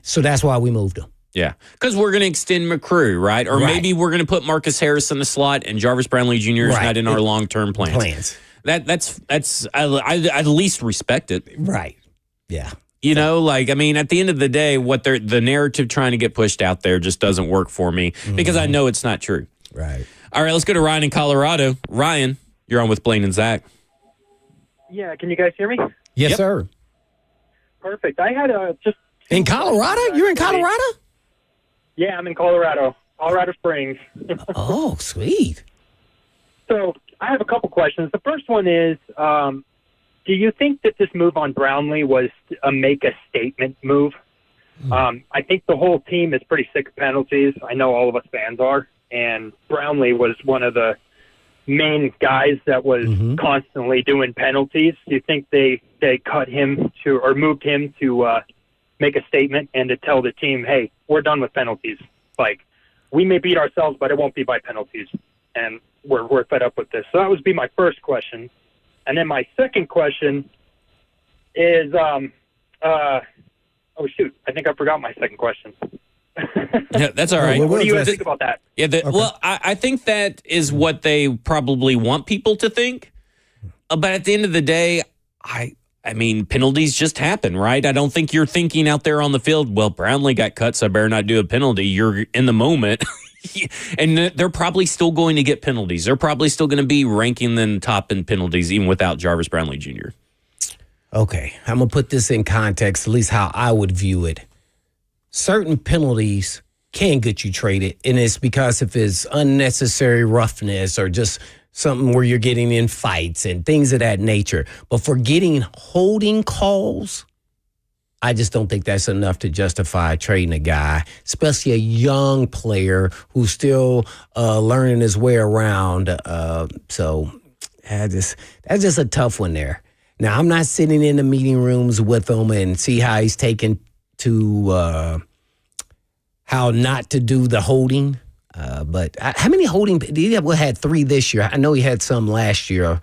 Speaker 3: so that's why we moved him.
Speaker 2: Yeah, because we're going to extend McCrew, right? Or maybe we're going to put Marcus Harris in the slot and Jarvis Brownley Jr. is not in our long-term plans. That's I at least respect it.
Speaker 3: Right. Yeah.
Speaker 2: At the end of the day, the narrative trying to get pushed out there just doesn't work for me because I know it's not true.
Speaker 3: Right.
Speaker 2: All right, let's go to Ryan in Colorado. Ryan, you're on with Blaine and Zach.
Speaker 7: Yeah, can you guys hear me?
Speaker 3: Yes, sir.
Speaker 7: Perfect. I had just...
Speaker 3: In Colorado? You're in Colorado?
Speaker 7: Yeah, I'm in Colorado Springs.
Speaker 3: Oh, sweet.
Speaker 7: So I have a couple questions. The first one is, do you think that this move on Brownlee was a make-a-statement move? I think the whole team is pretty sick of penalties. I know all of us fans are. and Brownley was one of the main guys that was constantly doing penalties. Do you think they cut him to or moved him to make a statement and to tell the team, hey, we're done with penalties. Like, we may beat ourselves, but it won't be by penalties. And we're fed up with this. So that would be my first question. And then my second question is, oh, shoot, I think I forgot my second question.
Speaker 2: Yeah, that's all right.
Speaker 7: What do you guys think about that?
Speaker 2: Yeah, well, I think that is what they probably want people to think. But at the end of the day, I mean, penalties just happen, right? I don't think you're thinking out there on the field, well, Brownlee got cut, so I better not do a penalty. You're in the moment. And they're probably still going to get penalties. They're probably still going to be ranking them top in penalties, even without Jarvis Brownley Jr.
Speaker 3: Okay, I'm going to put this in context, at least how I would view it. Certain penalties can get you traded, and it's because if it's unnecessary roughness or just something where you're getting in fights and things of that nature. But for getting holding calls, I just don't think that's enough to justify trading a guy, especially a young player who's still learning his way around. So that's just a tough one there. Now, I'm not sitting in the meeting rooms with him and see how he's taken to how not to do the holding. But how many holding? He had 3 this year. I know he had some last year.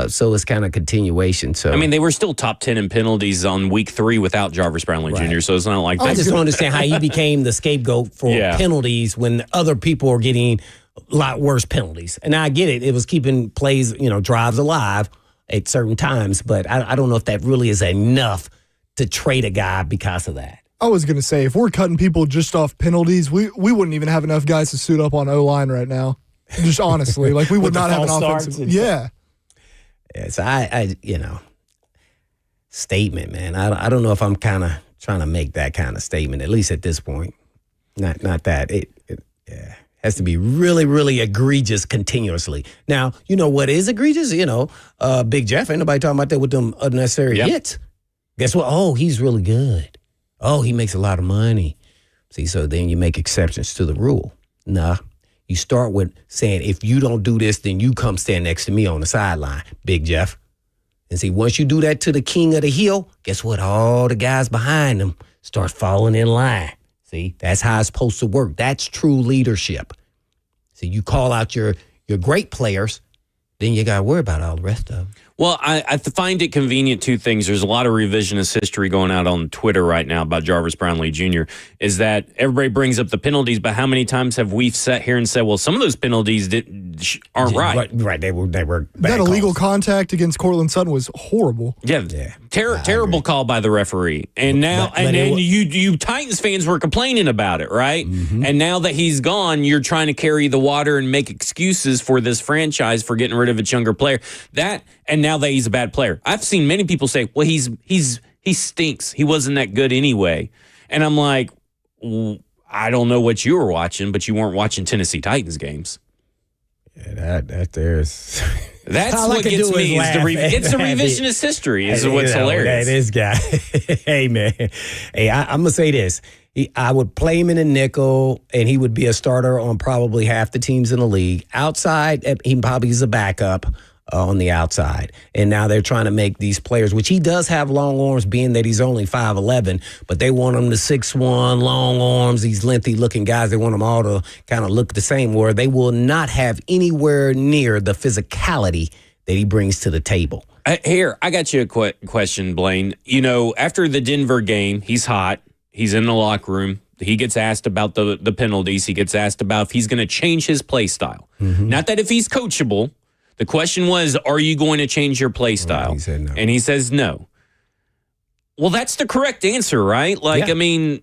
Speaker 3: So it's kind of continuation. So
Speaker 2: I mean, they were still top 10 in penalties on week 3 without Jarvis Brownley Jr. So it's not like
Speaker 3: I just don't understand how he became the scapegoat for penalties when other people are getting a lot worse penalties. And I get it; it was keeping plays, drives alive at certain times. But I don't know if that really is enough to trade a guy because of that.
Speaker 1: I was going to say, if we're cutting people just off penalties, we wouldn't even have enough guys to suit up on O-line right now. Just honestly, like we would not have an offensive. Yeah.
Speaker 3: Yes, I statement, man. I don't know if I'm kind of trying to make that kind of statement, at least at this point. Not that. It has to be really, really egregious continuously. Now, you know what is egregious? Big Jeff, ain't nobody talking about that with them unnecessary hits. Guess what? Oh, he's really good. Oh, he makes a lot of money. See, so then you make exceptions to the rule. Nah. You start with saying, if you don't do this, then you come stand next to me on the sideline, Big Jeff. And see, once you do that to the king of the hill, guess what? All the guys behind him start falling in line. See, that's how it's supposed to work. That's true leadership. See, you call out your great players, then you got to worry about all the rest of them.
Speaker 2: Well, I find it convenient, 2 things. There's a lot of revisionist history going out on Twitter right now about Jarvis Brownley Jr., is that everybody brings up the penalties, but how many times have we sat here and said, well, some of those penalties aren't right?
Speaker 3: Right, they were bad
Speaker 1: that illegal
Speaker 3: calls.
Speaker 1: contact against Cortland Sutton was horrible.
Speaker 2: Yeah. Terrible call by the referee. And now, you Titans fans were complaining about it, right? Mm-hmm. And now that he's gone, you're trying to carry the water and make excuses for this franchise for getting rid of its younger player. And now that he's a bad player. I've seen many people say, well, he stinks. He wasn't that good anyway. And I'm like, I don't know what you were watching, but you weren't watching Tennessee Titans games.
Speaker 3: Yeah, that's
Speaker 2: what gets me. It's the revisionist history is what's hilarious.
Speaker 3: This guy. Hey, man. Hey, I'm going to say this. I would play him in a nickel, and he would be a starter on probably half the teams in the league. Outside, he probably is a backup on the outside. And now they're trying to make these players, which he does have long arms, being that he's only 5'11", but they want him to 6'1", long arms, these lengthy-looking guys. They want them all to kind of look the same, where they will not have anywhere near the physicality that he brings to the table.
Speaker 2: Here, I got you a question, Blaine. After the Denver game, he's hot. He's in the locker room. He gets asked about the penalties. He gets asked about if he's going to change his play style. Mm-hmm. Not that if he's coachable. The question was, are you going to change your play style?
Speaker 3: He said no.
Speaker 2: And he says no. Well, that's the correct answer, right? I mean,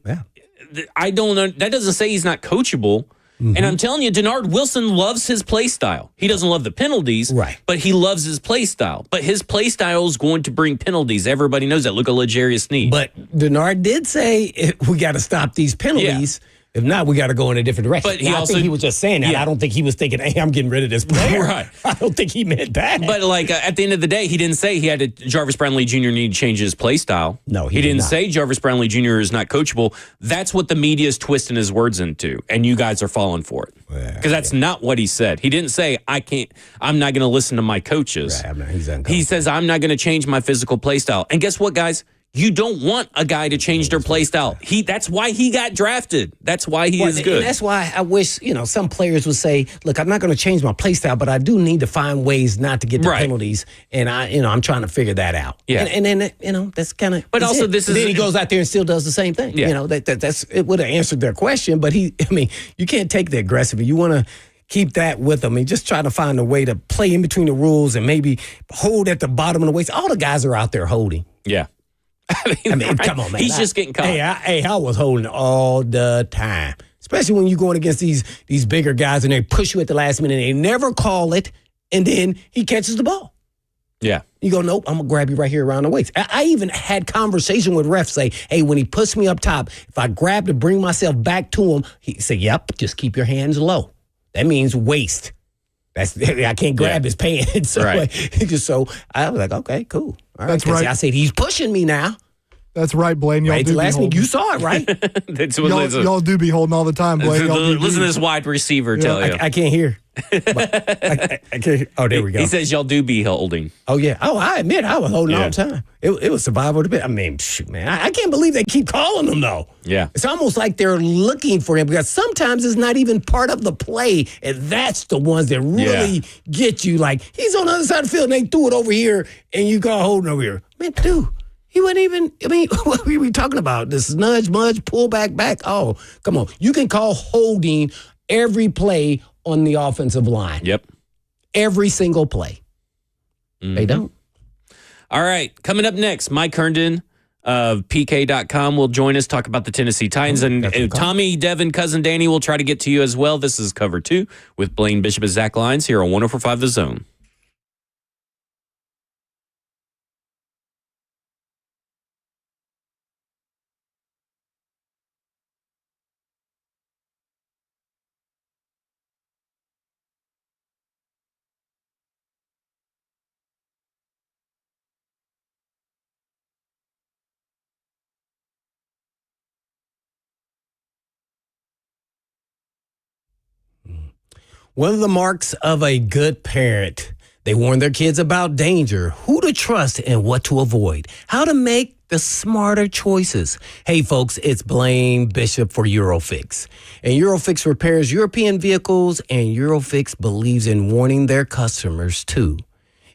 Speaker 2: I don't know. That doesn't say he's not coachable. Mm-hmm. And I'm telling you, Denard Wilson loves his play style. He doesn't love the penalties,
Speaker 3: right? But
Speaker 2: he loves his play style. But his play style is going to bring penalties. Everybody knows that. Look at L'Jarius Sneed.
Speaker 3: But Denard did say we got to stop these penalties. If not, we got to go in a different direction.
Speaker 2: But he
Speaker 3: I
Speaker 2: also-
Speaker 3: think he was just saying that.
Speaker 2: Yeah.
Speaker 3: I don't think he was thinking, hey, I'm getting rid of this player.
Speaker 2: Right.
Speaker 3: I don't think he meant that.
Speaker 2: But like at the end of the day, he didn't say Jarvis Brownley Jr. needed to change his play style.
Speaker 3: No, he
Speaker 2: he
Speaker 3: did
Speaker 2: didn't
Speaker 3: not.
Speaker 2: say Jarvis Brownley Jr. is not coachable. That's what the media is twisting his words into, and you guys are falling for it because that's not what he said. He didn't say I'm not going to listen to my coaches.
Speaker 3: Right, man, he's uncomfortable.
Speaker 2: He says I'm not going to change my physical play style. And guess what, guys? You don't want a guy to change their play style. That's why he got drafted. That's why he is good.
Speaker 3: And that's why I wish, some players would say, look, I'm not going to change my play style, but I do need to find ways not to get the
Speaker 2: Right.
Speaker 3: penalties. And I'm trying to figure that out.
Speaker 2: Yeah.
Speaker 3: And then, that's kind of.
Speaker 2: But also this is-
Speaker 3: then he goes out there and still does the same thing.
Speaker 2: Yeah.
Speaker 3: That's it would have answered their question, but you can't take the aggressive. You want to keep that with him and just try to find a way to play in between the rules and maybe hold at the bottom of the waist. All the guys are out there holding.
Speaker 2: Yeah.
Speaker 3: I mean, come on, man.
Speaker 2: He's just getting caught.
Speaker 3: I was holding all the time, especially when you're going against these bigger guys and they push you at the last minute. They never call it, and then he catches the ball.
Speaker 2: Yeah.
Speaker 3: You go, nope, I'm going to grab you right here around the waist. I even had conversation with refs say, hey, when he puts me up top, if I grab to bring myself back to him, he said, yep, just keep your hands low. That means waist. I can't grab his pants. So,
Speaker 2: Right.
Speaker 3: so I was like, okay, cool. All right.
Speaker 1: That's right.
Speaker 3: I said, he's pushing me now.
Speaker 1: That's right, Blaine. Y'all
Speaker 3: Right,
Speaker 1: do be
Speaker 3: last week
Speaker 1: holding.
Speaker 3: you saw it, right?
Speaker 2: That's what
Speaker 1: Y'all do be holding all the time, Blaine. Y'all do
Speaker 2: listen to
Speaker 1: be-
Speaker 2: this wide receiver tell you.
Speaker 3: I can't hear. But I can't. Oh, there we go.
Speaker 2: He says y'all do be holding.
Speaker 3: Oh yeah. Oh, I admit I was holding
Speaker 2: Yeah.
Speaker 3: all the time. It was survival of the bit. I mean, shoot, man, I can't believe they keep calling him though.
Speaker 2: Yeah.
Speaker 3: It's almost like they're looking for him because sometimes it's not even part of the play, and that's the ones that really get you. Like he's on the other side of the field, and they threw it over here, and you got holding over here. Man, dude. He wasn't even, what were we talking about? This nudge, mudge, pull back. Oh, come on. You can call holding every play on the offensive line.
Speaker 2: Yep.
Speaker 3: Every single play. They don't.
Speaker 2: All right. Coming up next, Mike Herndon of PK.com will join us, talk about the Tennessee Titans. And Tommy, Devin, Cousin Danny will try to get to you as well. This is Cover 2 with Blaine Bishop and Zach Lyons here on 104.5 The Zone.
Speaker 3: One of the marks of a good parent, they warn their kids about danger, who to trust and what to avoid, how to make the smarter choices. Hey, folks, it's Blaine Bishop for Eurofix. And Eurofix repairs European vehicles, and Eurofix believes in warning their customers, too.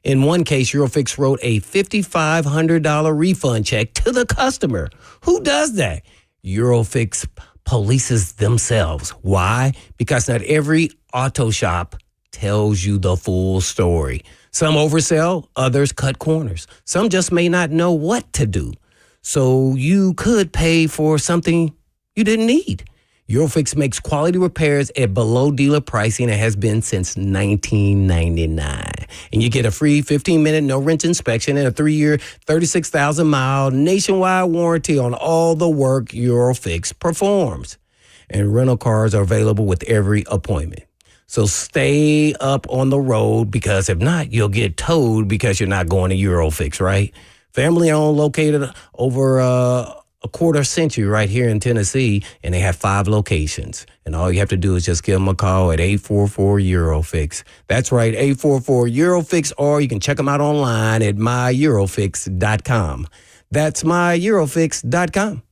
Speaker 3: In one case, Eurofix wrote a $5,500 refund check to the customer. Who does that? Eurofix polices themselves. Why? Because not every auto shop tells you the full story. Some oversell, others cut corners. Some just may not know what to do. So you could pay for something you didn't need. Eurofix makes quality repairs at below dealer pricing and has been since 1999. And you get a free 15-minute no-wrench inspection and a 3-year, 36,000-mile nationwide warranty on all the work Eurofix performs. And rental cars are available with every appointment. So stay up on the road because if not, you'll get towed because you're not going to Eurofix, right? Family-owned, located over a quarter century right here in Tennessee, and they have 5 locations. And all you have to do is just give them a call at 844-EUROFIX. That's right, 844-EUROFIX, or you can check them out online at myeurofix.com. That's myeurofix.com.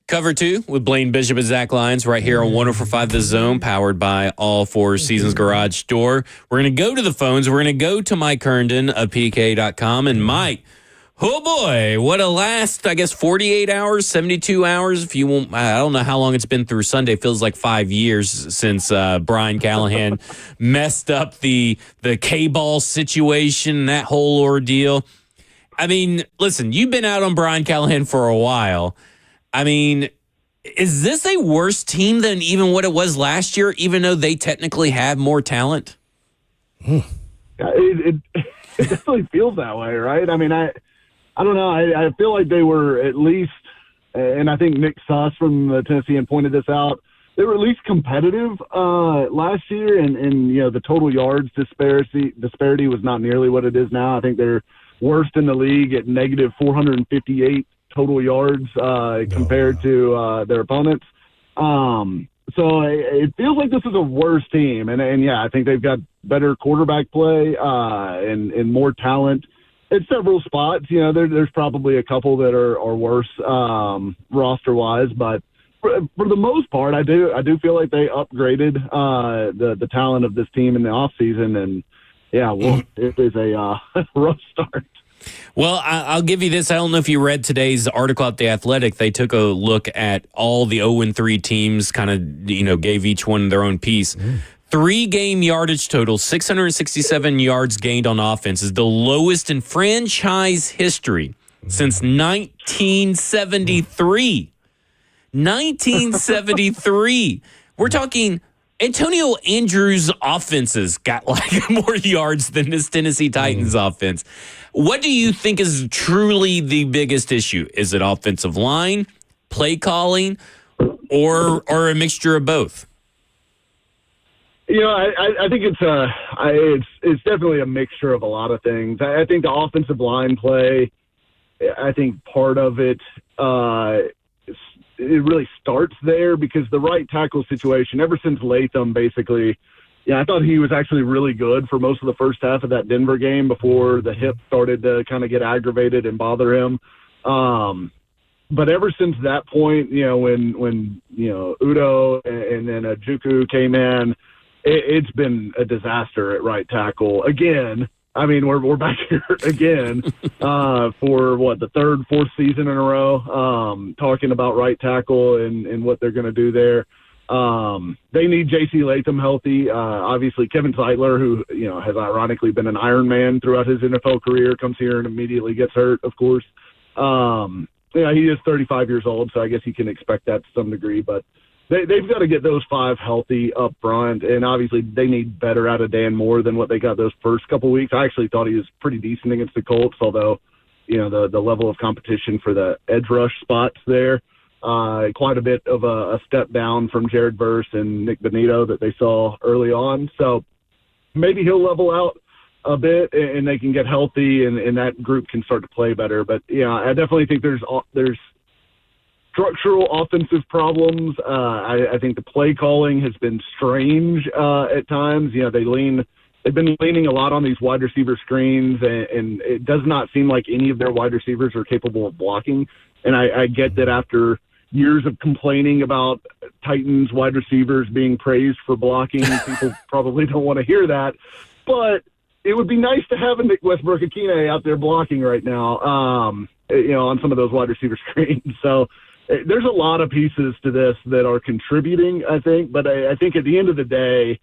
Speaker 2: Cover 2 with Blaine Bishop and Zach Lyons right here on 104.5 The Zone, powered by All Four Seasons Garage Door. We're going to go to the phones. We're going to go to Mike Herndon of PK.com. And Mike, oh boy, what a last, 48 hours, 72 hours. If you won't, I don't know how long it's been through Sunday. Feels like 5 years since Brian Callahan messed up the K-ball situation, that whole ordeal. I mean, listen, you've been out on Brian Callahan for a while. I mean, is this a worse team than even what it was last year, even though they technically have more talent?
Speaker 8: It definitely feels that way, right? I mean, I don't know. I feel like they were at least, and I think Nick Suss from the Tennessean pointed this out, they were at least competitive last year, and the total yards disparity was not nearly what it is now. I think they're worst in the league at negative 458 total yards compared to their opponents. So it feels like this is a worse team. And yeah, I think they've got better quarterback play and more talent at several spots. There's probably a couple that are worse roster-wise, but for the most part, I do feel like they upgraded the talent of this team in the offseason. And, yeah, well, it is a rough start.
Speaker 2: Well, I'll give you this. I don't know if you read today's article at The Athletic. They took a look at all the 0-3 teams, kind of, gave each one their own piece. 3-game yardage total, 667 yards gained on offense is the lowest in franchise history since 1973. 1973. We're talking Antonio Andrews' offenses got more yards than this Tennessee Titans offense. What do you think is truly the biggest issue? Is it offensive line, play calling, or a mixture of both?
Speaker 8: I think it's definitely a mixture of a lot of things. I think the offensive line play, I think part of it, it really starts there because the right tackle situation, ever since Latham basically, I thought he was actually really good for most of the first half of that Denver game before the hip started to kind of get aggravated and bother him. But ever since that point, when Udo and then Juku came in, it's been a disaster at right tackle again. I mean, we're back here again for the third, fourth season in a row, talking about right tackle and what they're going to do there. They need J.C. Latham healthy. Obviously, Kevin Zeitler, who has ironically been an Iron Man throughout his NFL career, comes here and immediately gets hurt. Of course, he is 35 years old, so I guess you can expect that to some degree. But they've got to get those 5 healthy up front, and obviously they need better out of Dan Moore than what they got those first couple weeks. I actually thought he was pretty decent against the Colts, although the level of competition for the edge rush spots there. Quite a bit of a step down from Jared Verse and Nick Benito that they saw early on. So maybe he'll level out a bit and they can get healthy and that group can start to play better. But I definitely think there's structural offensive problems. I think the play calling has been strange at times. They've been leaning a lot on these wide receiver screens, and it does not seem like any of their wide receivers are capable of blocking. And I get that after years of complaining about Titans wide receivers being praised for blocking, people probably don't want to hear that. But it would be nice to have a Nick Westbrook-Akine out there blocking right now, on some of those wide receiver screens. So there's a lot of pieces to this that are contributing, I think. But I think at the end of the day,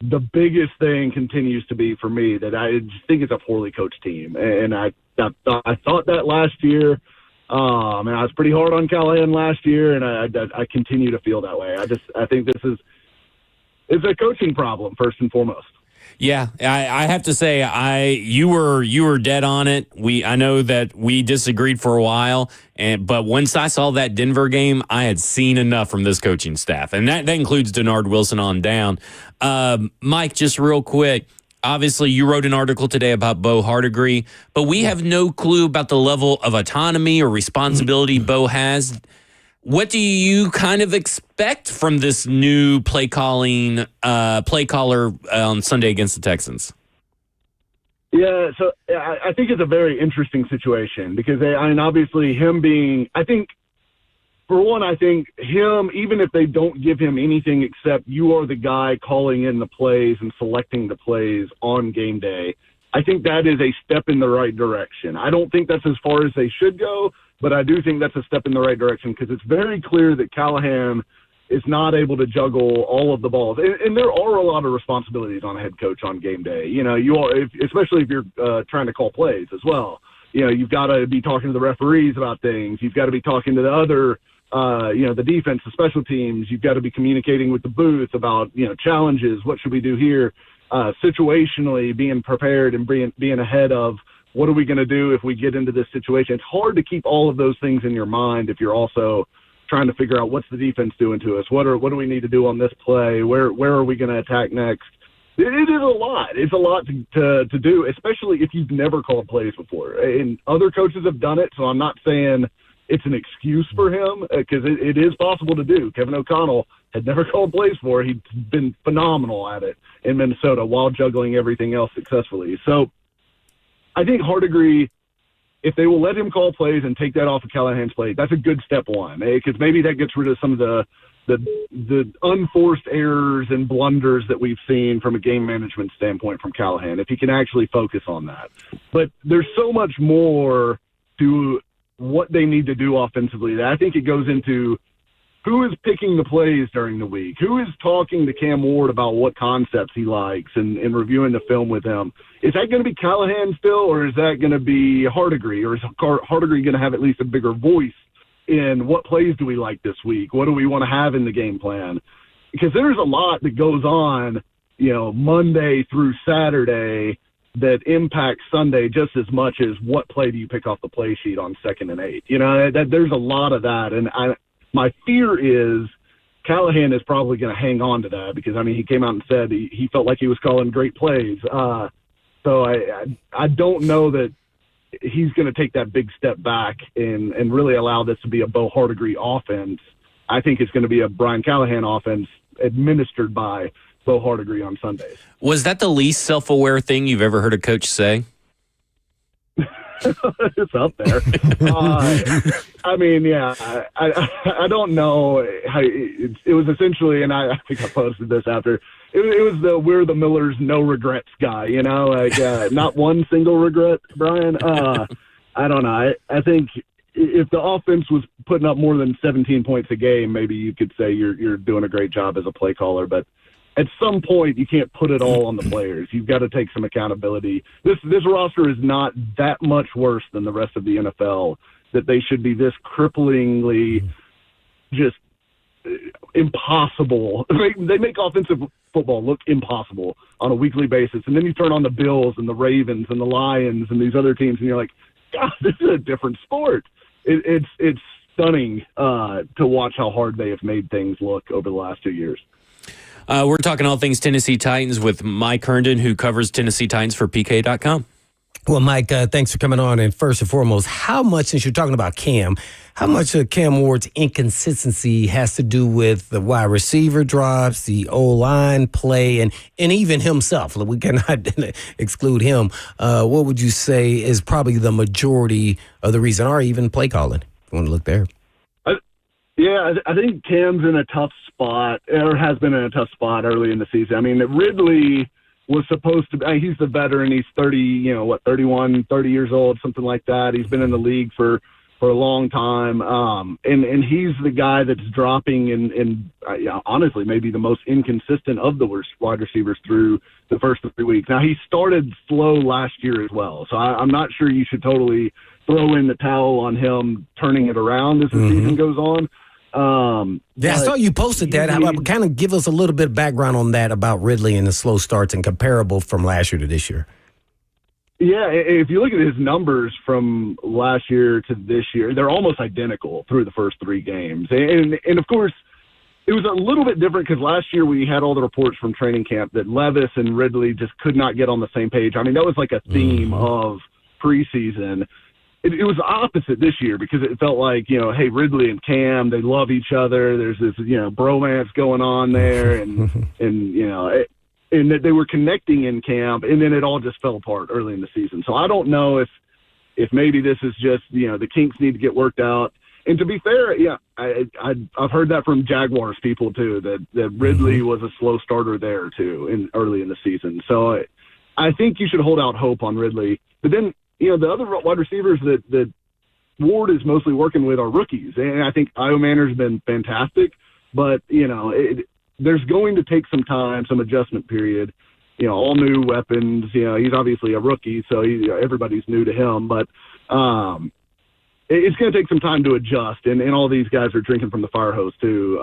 Speaker 8: the biggest thing continues to be for me that I just think it's a poorly coached team. And I thought that last year. And I was pretty hard on Callahan last year, and I continue to feel that way. I think it's a coaching problem first and foremost.
Speaker 2: Yeah, I have to say, you were dead on it. I know that we disagreed for a while, but once I saw that Denver game, I had seen enough from this coaching staff, and that includes Denard Wilson on down. Mike, just real quick. Obviously, you wrote an article today about Bo Hardegree, but we have no clue about the level of autonomy or responsibility Bo has. What do you kind of expect from this new play caller on Sunday against the Texans?
Speaker 8: Yeah, so I think it's a very interesting situation because, obviously him being – I think for one, I think him, even if they don't give him anything except you are the guy calling in the plays and selecting the plays on game day, I think that is a step in the right direction. I don't think that's as far as they should go, but I do think that's a step in the right direction because it's very clear that Callahan is not able to juggle all of the balls. And there are a lot of responsibilities on a head coach on game day. You know, especially if you're trying to call plays as well. You know, you've got to be talking to the referees about things. You've got to be talking to the other, the defense, the special teams. You've got to be communicating with the booth about, challenges. What should we do here? Situationally, being prepared and being ahead of what are we going to do if we get into this situation. It's hard to keep all of those things in your mind if you're also trying to figure out what's the defense doing to us. What do we need to do on this play? Where are we going to attack next? It is a lot. It's a lot to do, especially if you've never called plays before. And other coaches have done it, so I'm not saying it's an excuse for him because it is possible to do. Kevin O'Connell had never called plays before. He'd been phenomenal at it in Minnesota while juggling everything else successfully. So I think Hardigree, if they will let him call plays and take that off of Callahan's plate, that's a good step one, because maybe that gets rid of some of the unforced errors and blunders that we've seen from a game management standpoint from Callahan, if he can actually focus on that. But there's so much more to what they need to do offensively that I think it goes into who is picking the plays during the week, who is talking to Cam Ward about what concepts he likes and reviewing the film with him. Is that going to be Callahan still, or is that going to be Hardigree, or is Hardigree going to have at least a bigger voice in what plays do we like this week? What do we want to have in the game plan? Because there's a lot that goes on, Monday through Saturday that impacts Sunday just as much as what play do you pick off the play sheet on 2nd and 8. That there's a lot of that. And my fear is Callahan is probably going to hang on to that because, he came out and said he felt like he was calling great plays. So I don't know that he's going to take that big step back and really allow this to be a Bo Hardigree offense. I think it's going to be a Brian Callahan offense administered by Bo Hardigree on Sundays.
Speaker 2: Was that the least self-aware thing you've ever heard a coach say?
Speaker 8: It's up there. I don't know. It was essentially, and I think I posted this after, it was the we're the Millers no regrets guy, not one single regret, Brian. I don't know. I think if the offense was putting up more than 17 points a game, maybe you could say you're doing a great job as a play caller, but at some point, you can't put it all on the players. You've got to take some accountability. This roster is not that much worse than the rest of the NFL that they should be this cripplingly just impossible. They make offensive football look impossible on a weekly basis. And then you turn on the Bills and the Ravens and the Lions and these other teams, and you're like, God, this is a different sport. It's stunning to watch how hard they have made things look over the last 2 years.
Speaker 2: We're talking all things Tennessee Titans with Mike Herndon, who covers Tennessee Titans for PK.com.
Speaker 3: Well, Mike, thanks for coming on. And first and foremost, how much, since you're talking about Cam, how much of Cam Ward's inconsistency has to do with the wide receiver drops, the O-line play, and even himself? We cannot exclude him. What would you say is probably the majority of the reason, or even play calling? If you want to look there.
Speaker 8: I think Cam's in a tough spot, or has been in a tough spot early in the season. Ridley was supposed to be, he's the veteran. He's 30 years old, something like that. He's been in the league for a long time. And he's the guy that's dropping and honestly, maybe the most inconsistent of the wide receivers through the first 3 weeks. Now, he started slow last year as well. So I'm not sure you should totally throw in the towel on him turning it around as the season goes on.
Speaker 3: I saw you posted that. How about kind of give us a little bit of background on that about Ridley and the slow starts and comparable from last year to this year?
Speaker 8: Yeah, if you look at his numbers from last year to this year, they're almost identical through the first 3 games. And of course, it was a little bit different because last year we had all the reports from training camp that Levis and Ridley just could not get on the same page. That was like a theme of preseason. It was opposite this year because it felt like, hey, Ridley and Cam, they love each other. There's this, bromance going on there and that they were connecting in camp, and then it all just fell apart early in the season. So I don't know if maybe this is just, the kinks need to get worked out. And to be fair, yeah, I've heard that from Jaguars people too, that Ridley was a slow starter there too early in the season. So I think you should hold out hope on Ridley. But then, the other wide receivers that Ward is mostly working with are rookies. And I think Io Manner's been fantastic, but, there's going to take some time, some adjustment period, all new weapons. He's obviously a rookie, so everybody's new to him, but it's going to take some time to adjust. And all these guys are drinking from the fire hose too,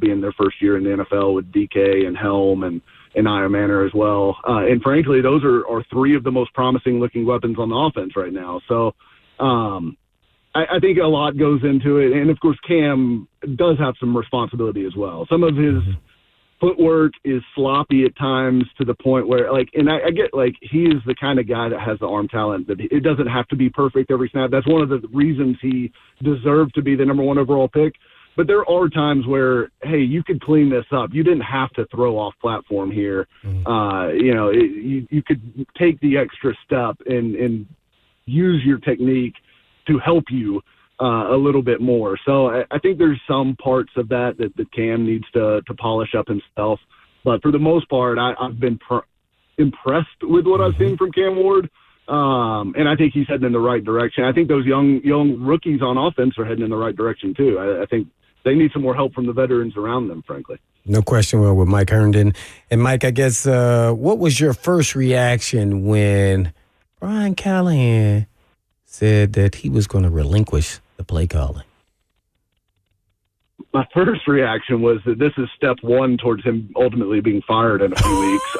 Speaker 8: being their first year in the NFL with DK and Helm and Io Manner as well. And frankly, those are three of the most promising looking weapons on the offense right now. So, I think a lot goes into it. And of course, Cam does have some responsibility as well. Some of his footwork is sloppy at times to the point where, and I get, he is the kind of guy that has the arm talent that it doesn't have to be perfect every snap. That's one of the reasons he deserved to be the number 1 overall pick. But there are times where, hey, you could clean this up. You didn't have to throw off platform here. You could take the extra step and use your technique to help you a little bit more. So I think there's some parts of that Cam needs to polish up himself. But for the most part, I've been impressed with what I've seen from Cam Ward. And I think he's heading in the right direction. I think those young rookies on offense are heading in the right direction too. I think they need some more help from the veterans around them, frankly.
Speaker 3: No question with Mike Herndon. And Mike, I guess, what was your first reaction when Brian Callahan said that he was going to relinquish the play calling?
Speaker 8: My first reaction was that this is step one towards him ultimately being fired in a few weeks.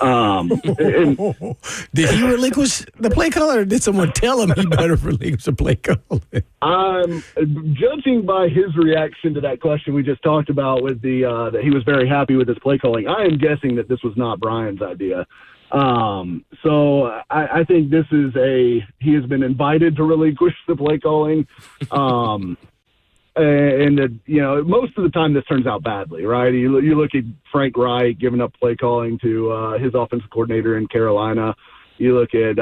Speaker 3: Did he relinquish the play caller, or did someone tell him he better relinquish the play calling?
Speaker 8: Judging by his reaction to that question we just talked about with that he was very happy with his play calling, I am guessing that this was not Brian's idea. So I think this is he has been invited to relinquish the play calling. And most of the time this turns out badly, right? You look at Frank Reich giving up play calling to his offensive coordinator in Carolina. You look at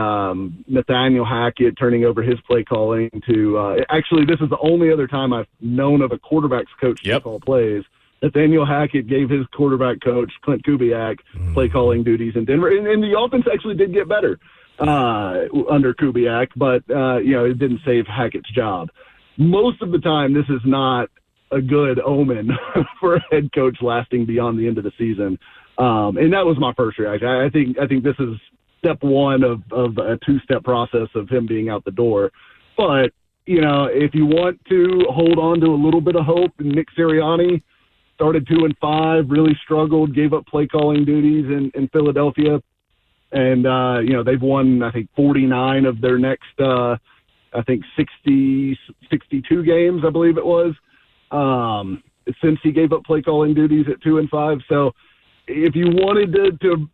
Speaker 8: Nathaniel Hackett turning over his play calling to actually, this is the only other time I've known of a quarterback's coach to call plays. Nathaniel Hackett gave his quarterback coach, Clint Kubiak, play calling duties in Denver. And the offense actually did get better under Kubiak, but it didn't save Hackett's job. Most of the time, this is not a good omen for a head coach lasting beyond the end of the season. And that was my first reaction. I think this is step one of a two-step process of him being out the door. But, if you want to hold on to a little bit of hope, Nick Sirianni started 2-5, really struggled, gave up play calling duties in Philadelphia. And, they've won, I think, 49 of their next 62 games, I believe it was, since he gave up play calling duties at 2-5. So if you wanted to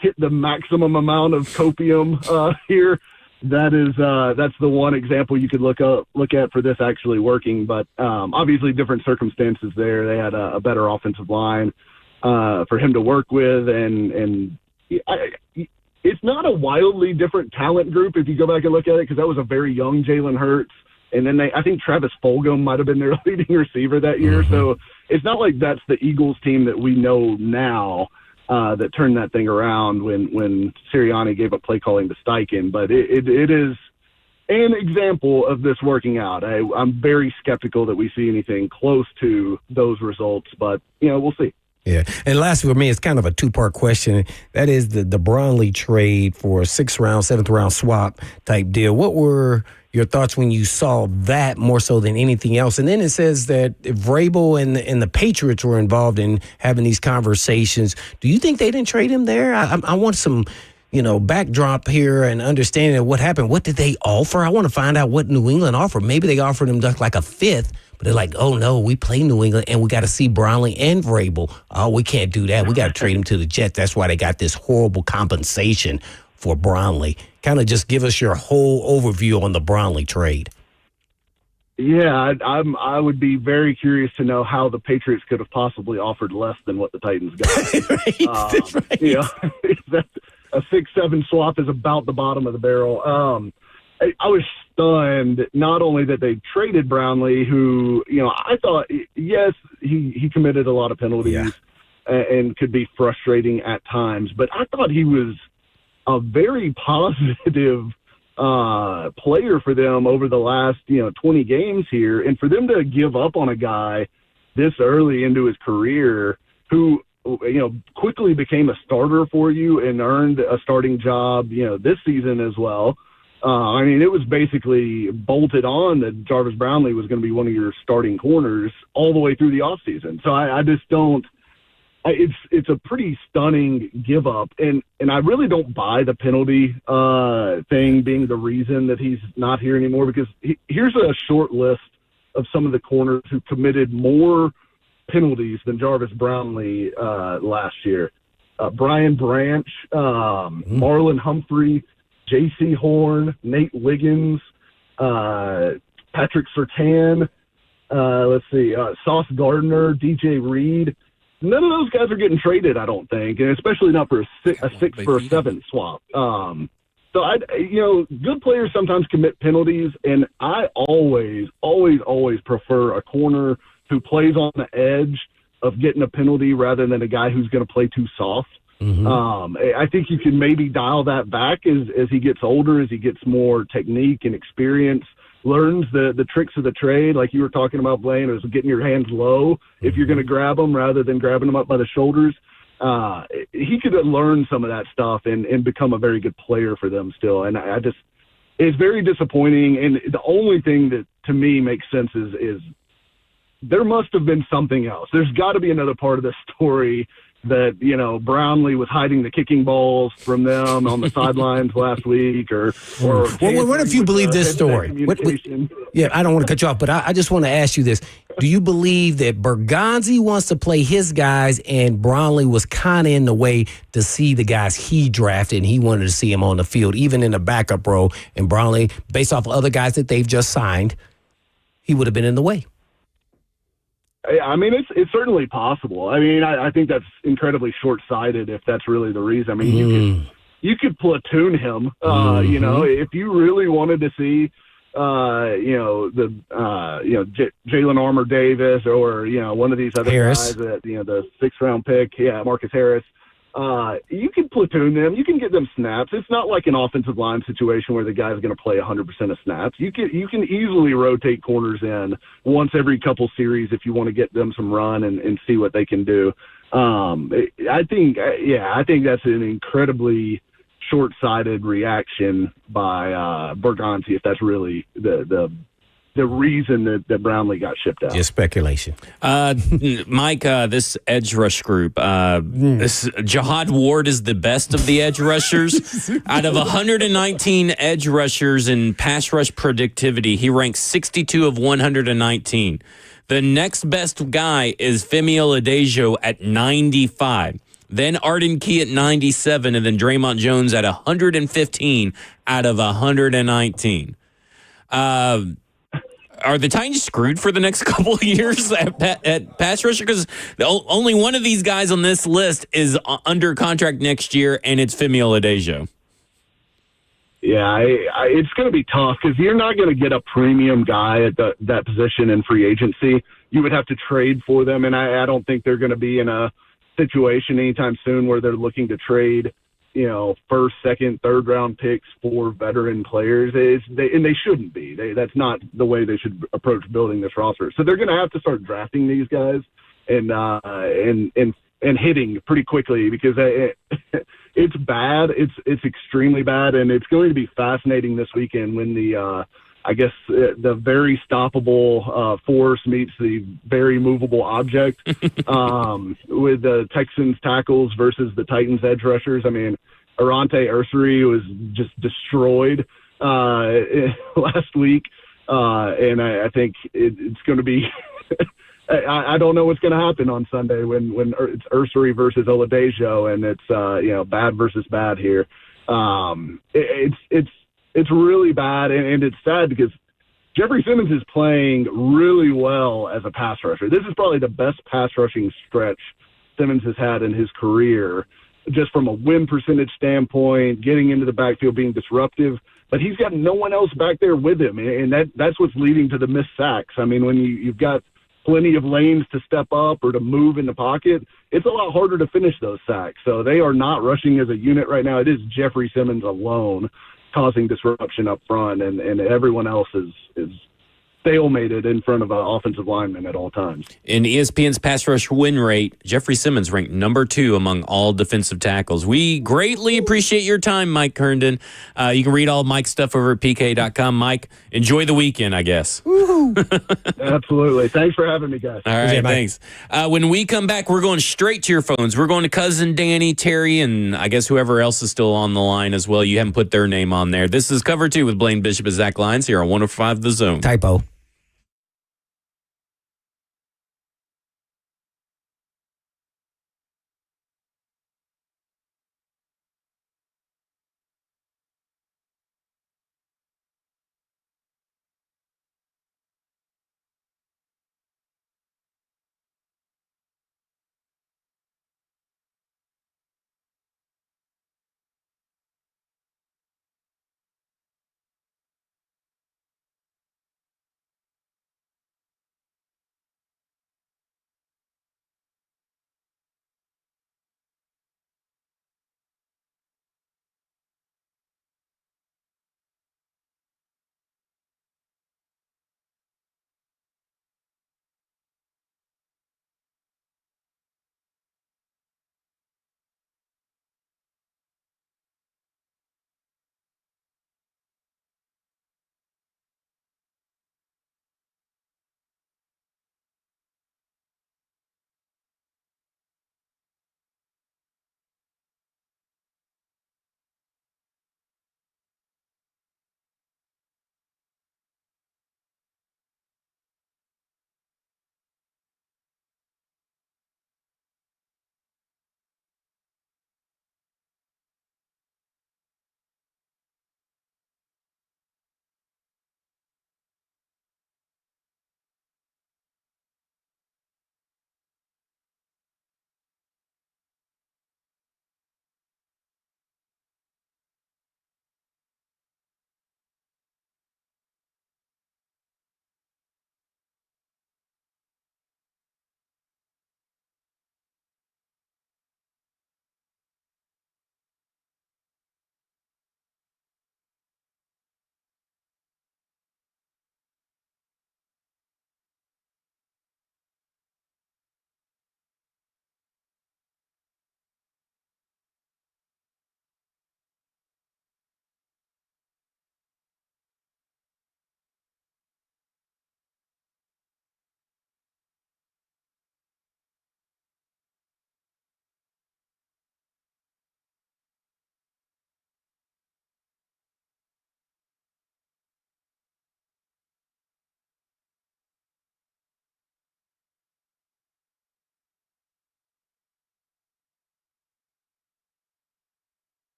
Speaker 8: hit the maximum amount of copium here, that's the one example you could look at for this actually working. But obviously different circumstances there. They had a better offensive line for him to work with, and it's not a wildly different talent group if you go back and look at it, because that was a very young Jalen Hurts. And then I think Travis Fulgham might have been their leading receiver that year. Mm-hmm. So it's not like that's the Eagles team that we know now that turned that thing around when Sirianni gave up play calling to Steichen. But it is an example of this working out. I'm very skeptical that we see anything close to those results, but, we'll see.
Speaker 3: Yeah. And lastly for me, it's kind of a two-part question. That is the Brownley trade for a 6th-round, 7th-round swap type deal. What were your thoughts when you saw that more so than anything else? And then it says that if Vrabel and the Patriots were involved in having these conversations, do you think they didn't trade him there? I want some, backdrop here and understanding of what happened. What did they offer? I want to find out what New England offered. Maybe they offered him just like a 5th. But they're like, oh, no, we play New England, and we got to see Brownlee and Vrabel. Oh, we can't do that. We got to trade him to the Jets. That's why they got this horrible compensation for Brownlee. Kind of just give us your whole overview on the Brownlee trade.
Speaker 8: Yeah, I would be very curious to know how the Patriots could have possibly offered less than what the Titans got. Right. A 6-7 swap is about the bottom of the barrel. I was stunned not only that they traded Brownley, who, I thought, yes, he committed a lot of penalties and could be frustrating at times, but I thought he was a very positive player for them over the last 20 games here, and for them to give up on a guy this early into his career who quickly became a starter for you and earned a starting job this season as well. It was basically bolted on that Jarvis Brownley was going to be one of your starting corners all the way through the offseason. So I just don't. It's a pretty stunning give up, and I really don't buy the penalty thing being the reason that he's not here anymore, because here's a short list of some of the corners who committed more penalties than Jarvis Brownley last year. Brian Branch, Marlon Humphrey, J.C. Horn, Nate Wiggins, Patrick Surtain, Sauce Gardner, D.J. Reed. None of those guys are getting traded, I don't think, and especially not for a 6 for a 7 swap. Good players sometimes commit penalties, and I always prefer a corner who plays on the edge of getting a penalty rather than a guy who's going to play too soft. I think you can maybe dial that back as he gets older, as he gets more technique and experience, learns the tricks of the trade, like you were talking about, Blaine, is getting your hands low if you're going to grab them rather than grabbing them up by the shoulders. He could learn some of that stuff and become a very good player for them still. And it's very disappointing. And the only thing that to me makes sense is there must have been something else. There's got to be another part of the story that, Brownley was hiding the kicking balls from them on the sidelines last week or
Speaker 3: what if you believe this story? I don't want to cut you off, but I just want to ask you this. Do you believe that Bergonzi wants to play his guys and Brownley was kind of in the way to see the guys he drafted and he wanted to see him on the field, even in the backup role, and Brownley, based off of other guys that they've just signed, he would have been in the way?
Speaker 8: It's certainly possible. I think that's incredibly short-sighted if that's really the reason. You could platoon him. If you really wanted to see, Jalen Armour Davis or one of these other guys that the 6th-round pick, Marcus Harris. You can platoon them. You can get them snaps. It's not like an offensive line situation where the guy's going to play 100% of snaps. You can easily rotate corners in once every couple series if you want to get them some run and see what they can do. I think that's an incredibly short-sighted reaction by Bergonzi if that's really the reason that Brownlee got shipped out.
Speaker 3: Just speculation.
Speaker 2: Mike, this edge rush group, this Jihad Ward is the best of the edge rushers. Out of 119 edge rushers in pass rush productivity, he ranks 62 of 119. The next best guy is Femi Oladejo at 95. Then Arden Key at 97, and then Draymond Jones at 115 out of 119. Are the Titans screwed for the next couple of years at pass rusher? Because only one of these guys on this list is under contract next year, and it's Femi Oladejo.
Speaker 8: Yeah, it's going to be tough because you're not going to get a premium guy at that position in free agency. You would have to trade for them, and I don't think they're going to be in a situation anytime soon where they're looking to trade, first, second, third round picks for veteran players. And they shouldn't be. That's not the way they should approach building this roster. So they're going to have to start drafting these guys and hitting pretty quickly because it's bad. It's extremely bad, and it's going to be fascinating this weekend when the very stoppable force meets the very movable object with the Texans tackles versus the Titans edge rushers. Arante Ursary was just destroyed last week, and I think it's going to be I don't know what's going to happen on Sunday when it's Ursary versus Oladejo, and it's bad versus bad here. It's really bad, and it's sad because Jeffrey Simmons is playing really well as a pass rusher. This is probably the best pass rushing stretch Simmons has had in his career, just from a win percentage standpoint, getting into the backfield, being disruptive. but he's got no one else back there with him, and that's what's leading to the missed sacks. I mean, when you've got plenty of lanes to step up or to move in the pocket, it's a lot harder to finish those sacks. So they are not rushing as a unit right now. It is Jeffrey Simmons alone causing disruption up front, and everyone else is stalemated in front of an offensive lineman at all times.
Speaker 2: In ESPN's pass rush win rate, Jeffrey Simmons ranked number 2 among all defensive tackles. We greatly appreciate your time, Mike Herndon. You can read all Mike's stuff over at PK.com. Mike, enjoy the weekend, I guess.
Speaker 8: Absolutely. Thanks for having me, guys.
Speaker 2: All right, thanks. When we come back, we're going straight to your phones. We're going to Cousin Danny, Terry, and I guess whoever else is still on the line as well. You haven't put their name on there. This is Cover 2 with Blaine Bishop and Zach Lyons here on 105 The Zone.
Speaker 3: Typo.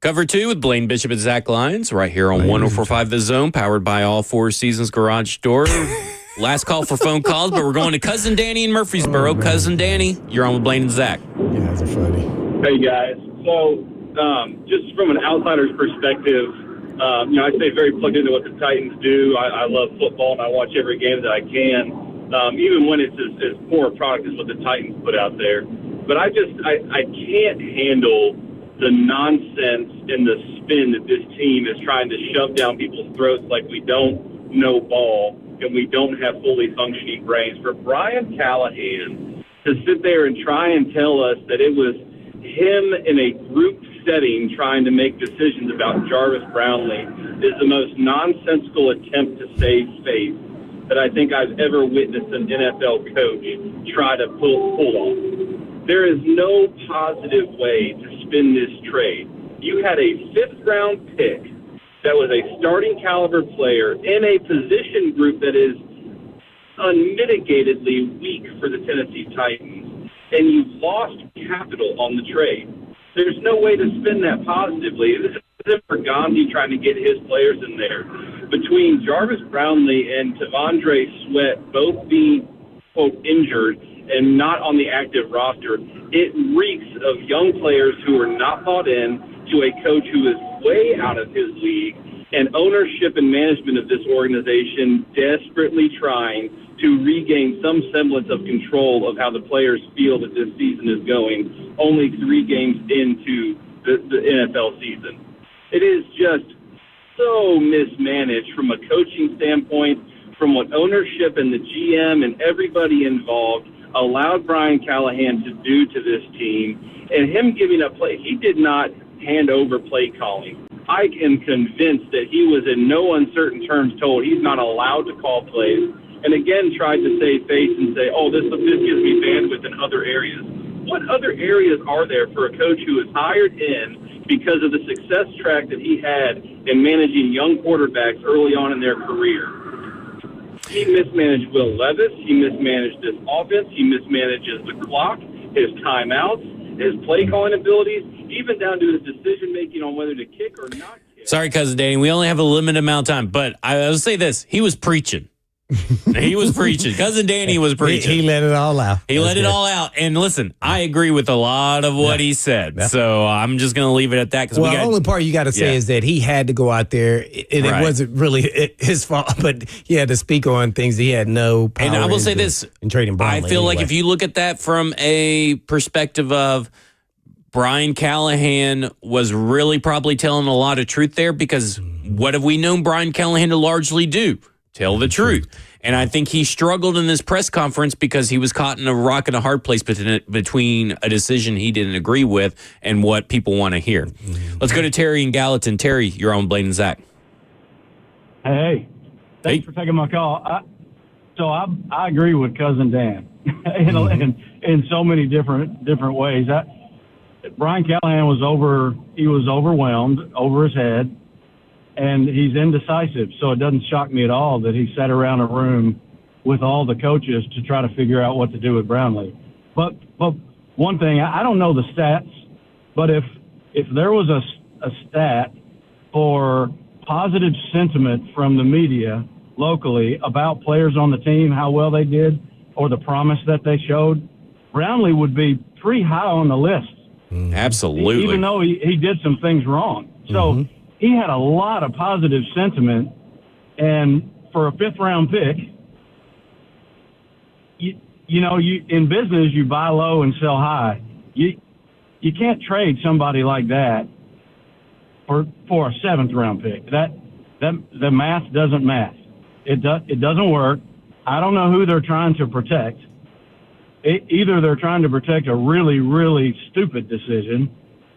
Speaker 2: Cover 2 with Blaine Bishop and Zach Lyons right here on 104.5 The Zone, powered by All Four Seasons Garage Door. Last call for phone calls, but we're going to Cousin Danny in Murfreesboro. Cousin Danny, you're on with Blaine and Zach.
Speaker 3: You guys are funny.
Speaker 9: Hey, guys. So, just from an outsider's perspective, I stay very plugged into what the Titans do. I love football, and I watch every game that I can, even when it's as poor a product as what the Titans put out there. But I can't handle the nonsense and the spin that this team is trying to shove down people's throats like we don't know ball and we don't have fully functioning brains. For Brian Callahan to sit there and try and tell us that it was him in a group setting trying to make decisions about Jarvis Brownley is the most nonsensical attempt to save face that I think I've ever witnessed an NFL coach try to pull off. There is no positive way to spin this trade. You had a 5th-round pick that was a starting caliber player in a position group that is unmitigatedly weak for the Tennessee Titans, and you lost capital on the trade. There's no way to spin that positively. This is for Gandhi trying to get his players in there. Between Jarvis Brownley and Tavondre Sweat both being, quote, injured and not on the active roster, it reeks of young players who are not bought in to a coach who is way out of his league, and ownership and management of this organization desperately trying to regain some semblance of control of how the players feel that this season is going, only 3 games into the NFL season. It is just so mismanaged from a coaching standpoint, from what ownership and the GM and everybody involved allowed Brian Callahan to do to this team, and him giving up play. He did not hand over play calling. I am convinced that he was in no uncertain terms told he's not allowed to call plays, and again tried to save face and say, oh, this gives me bandwidth in other areas. What other areas are there for a coach who is hired in because of the success track that he had in managing young quarterbacks early on in their career? He mismanaged Will Levis. He mismanaged this offense. He mismanages the clock, his timeouts, his play calling abilities, even down to his decision making on whether to kick or not kick.
Speaker 2: Sorry, Cousin Danny. We only have a limited amount of time, but I will say this. He was preaching. He was preaching. Cousin Danny was preaching.
Speaker 3: He let it all out.
Speaker 2: He let it all out. And listen, I agree with a lot of what he said. Yeah. So I'm just going to leave it at that.
Speaker 3: Well, the only part you got to say is that he had to go out there, and it wasn't really his fault, but he had to speak on things he had no power.
Speaker 2: And I will say this.
Speaker 3: In trading Brownley,
Speaker 2: I feel like if you look at that from a perspective of Brian Callahan was really probably telling a lot of truth there, because what have we known Brian Callahan to largely do? Tell the truth. And I think he struggled in this press conference because he was caught in a rock and a hard place between a decision he didn't agree with and what people want to hear. Let's go to Terry in Gallatin. Terry, you're on Blaine and Zach.
Speaker 10: Hey, thanks for taking my call. I agree with Cousin Dan in so many different ways. Brian Callahan was overwhelmed, over his head. And he's indecisive, so it doesn't shock me at all that he sat around a room with all the coaches to try to figure out what to do with Brownlee. But one thing, I don't know the stats, but if there was a stat for positive sentiment from the media locally about players on the team, how well they did, or the promise that they showed, Brownlee would be pretty high on the list.
Speaker 2: Absolutely.
Speaker 10: Even though he did some things wrong. So he had a lot of positive sentiment, and for a 5th-round pick, you in business you buy low and sell high. You can't trade somebody like that for a 7th-round pick. That the math doesn't math. It doesn't work. I don't know who they're trying to protect. Either they're trying to protect a really, really stupid decision,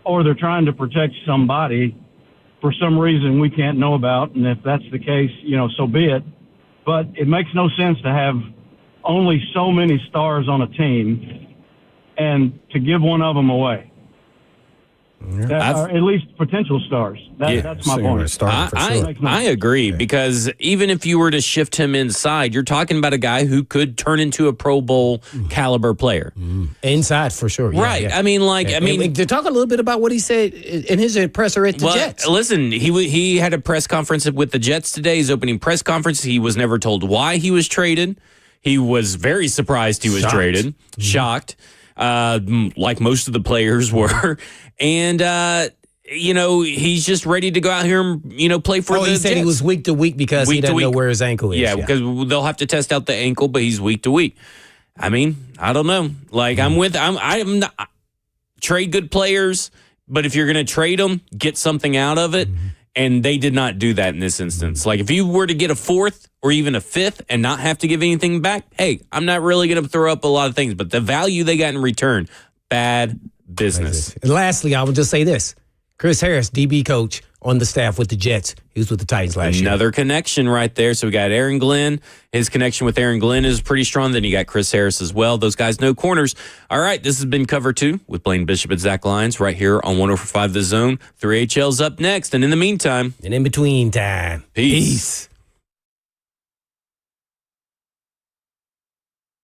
Speaker 10: or they're trying to protect somebody for some reason we can't know about, and if that's the case, so be it. But it makes no sense to have only so many stars on a team and to give one of them away. that are at least potential stars. That's my point.
Speaker 2: I agree, because even if you were to shift him inside, you're talking about a guy who could turn into a Pro Bowl caliber player.
Speaker 3: Inside for sure.
Speaker 2: Right.
Speaker 3: Yeah.
Speaker 2: I mean,
Speaker 3: to talk a little bit about what he said in his presser at the Jets.
Speaker 2: Listen, he had a press conference with the Jets today, his opening press conference. He was never told why he was traded. He was very surprised he was traded. Shocked. Like most of the players were. And, he's just ready to go out here and, play for the
Speaker 3: he said
Speaker 2: Jets.
Speaker 3: He was week to week because he doesn't know where his ankle is.
Speaker 2: Yeah, because they'll have to test out the ankle, but he's week to week. I mean, I don't know. Like, I'm not, trade good players, but if you're going to trade them, get something out of it. And they did not do that in this instance. Like, if you were to get a fourth or even a fifth and not have to give anything back, hey, I'm not really going to throw up a lot of things. But the value they got in return, bad business.
Speaker 3: And lastly, I would just say this. Chris Harris, DB coach on the staff with the Jets. He was with the Titans last year.
Speaker 2: Another connection right there. So we got Aaron Glenn. His connection with Aaron Glenn is pretty strong. Then you got Chris Harris as well. Those guys know corners. All right, this has been Cover 2 with Blaine Bishop and Zach Lyons right here on 104.5 The Zone. 3HL's up next. And in the meantime.
Speaker 3: And in between time.
Speaker 2: Peace.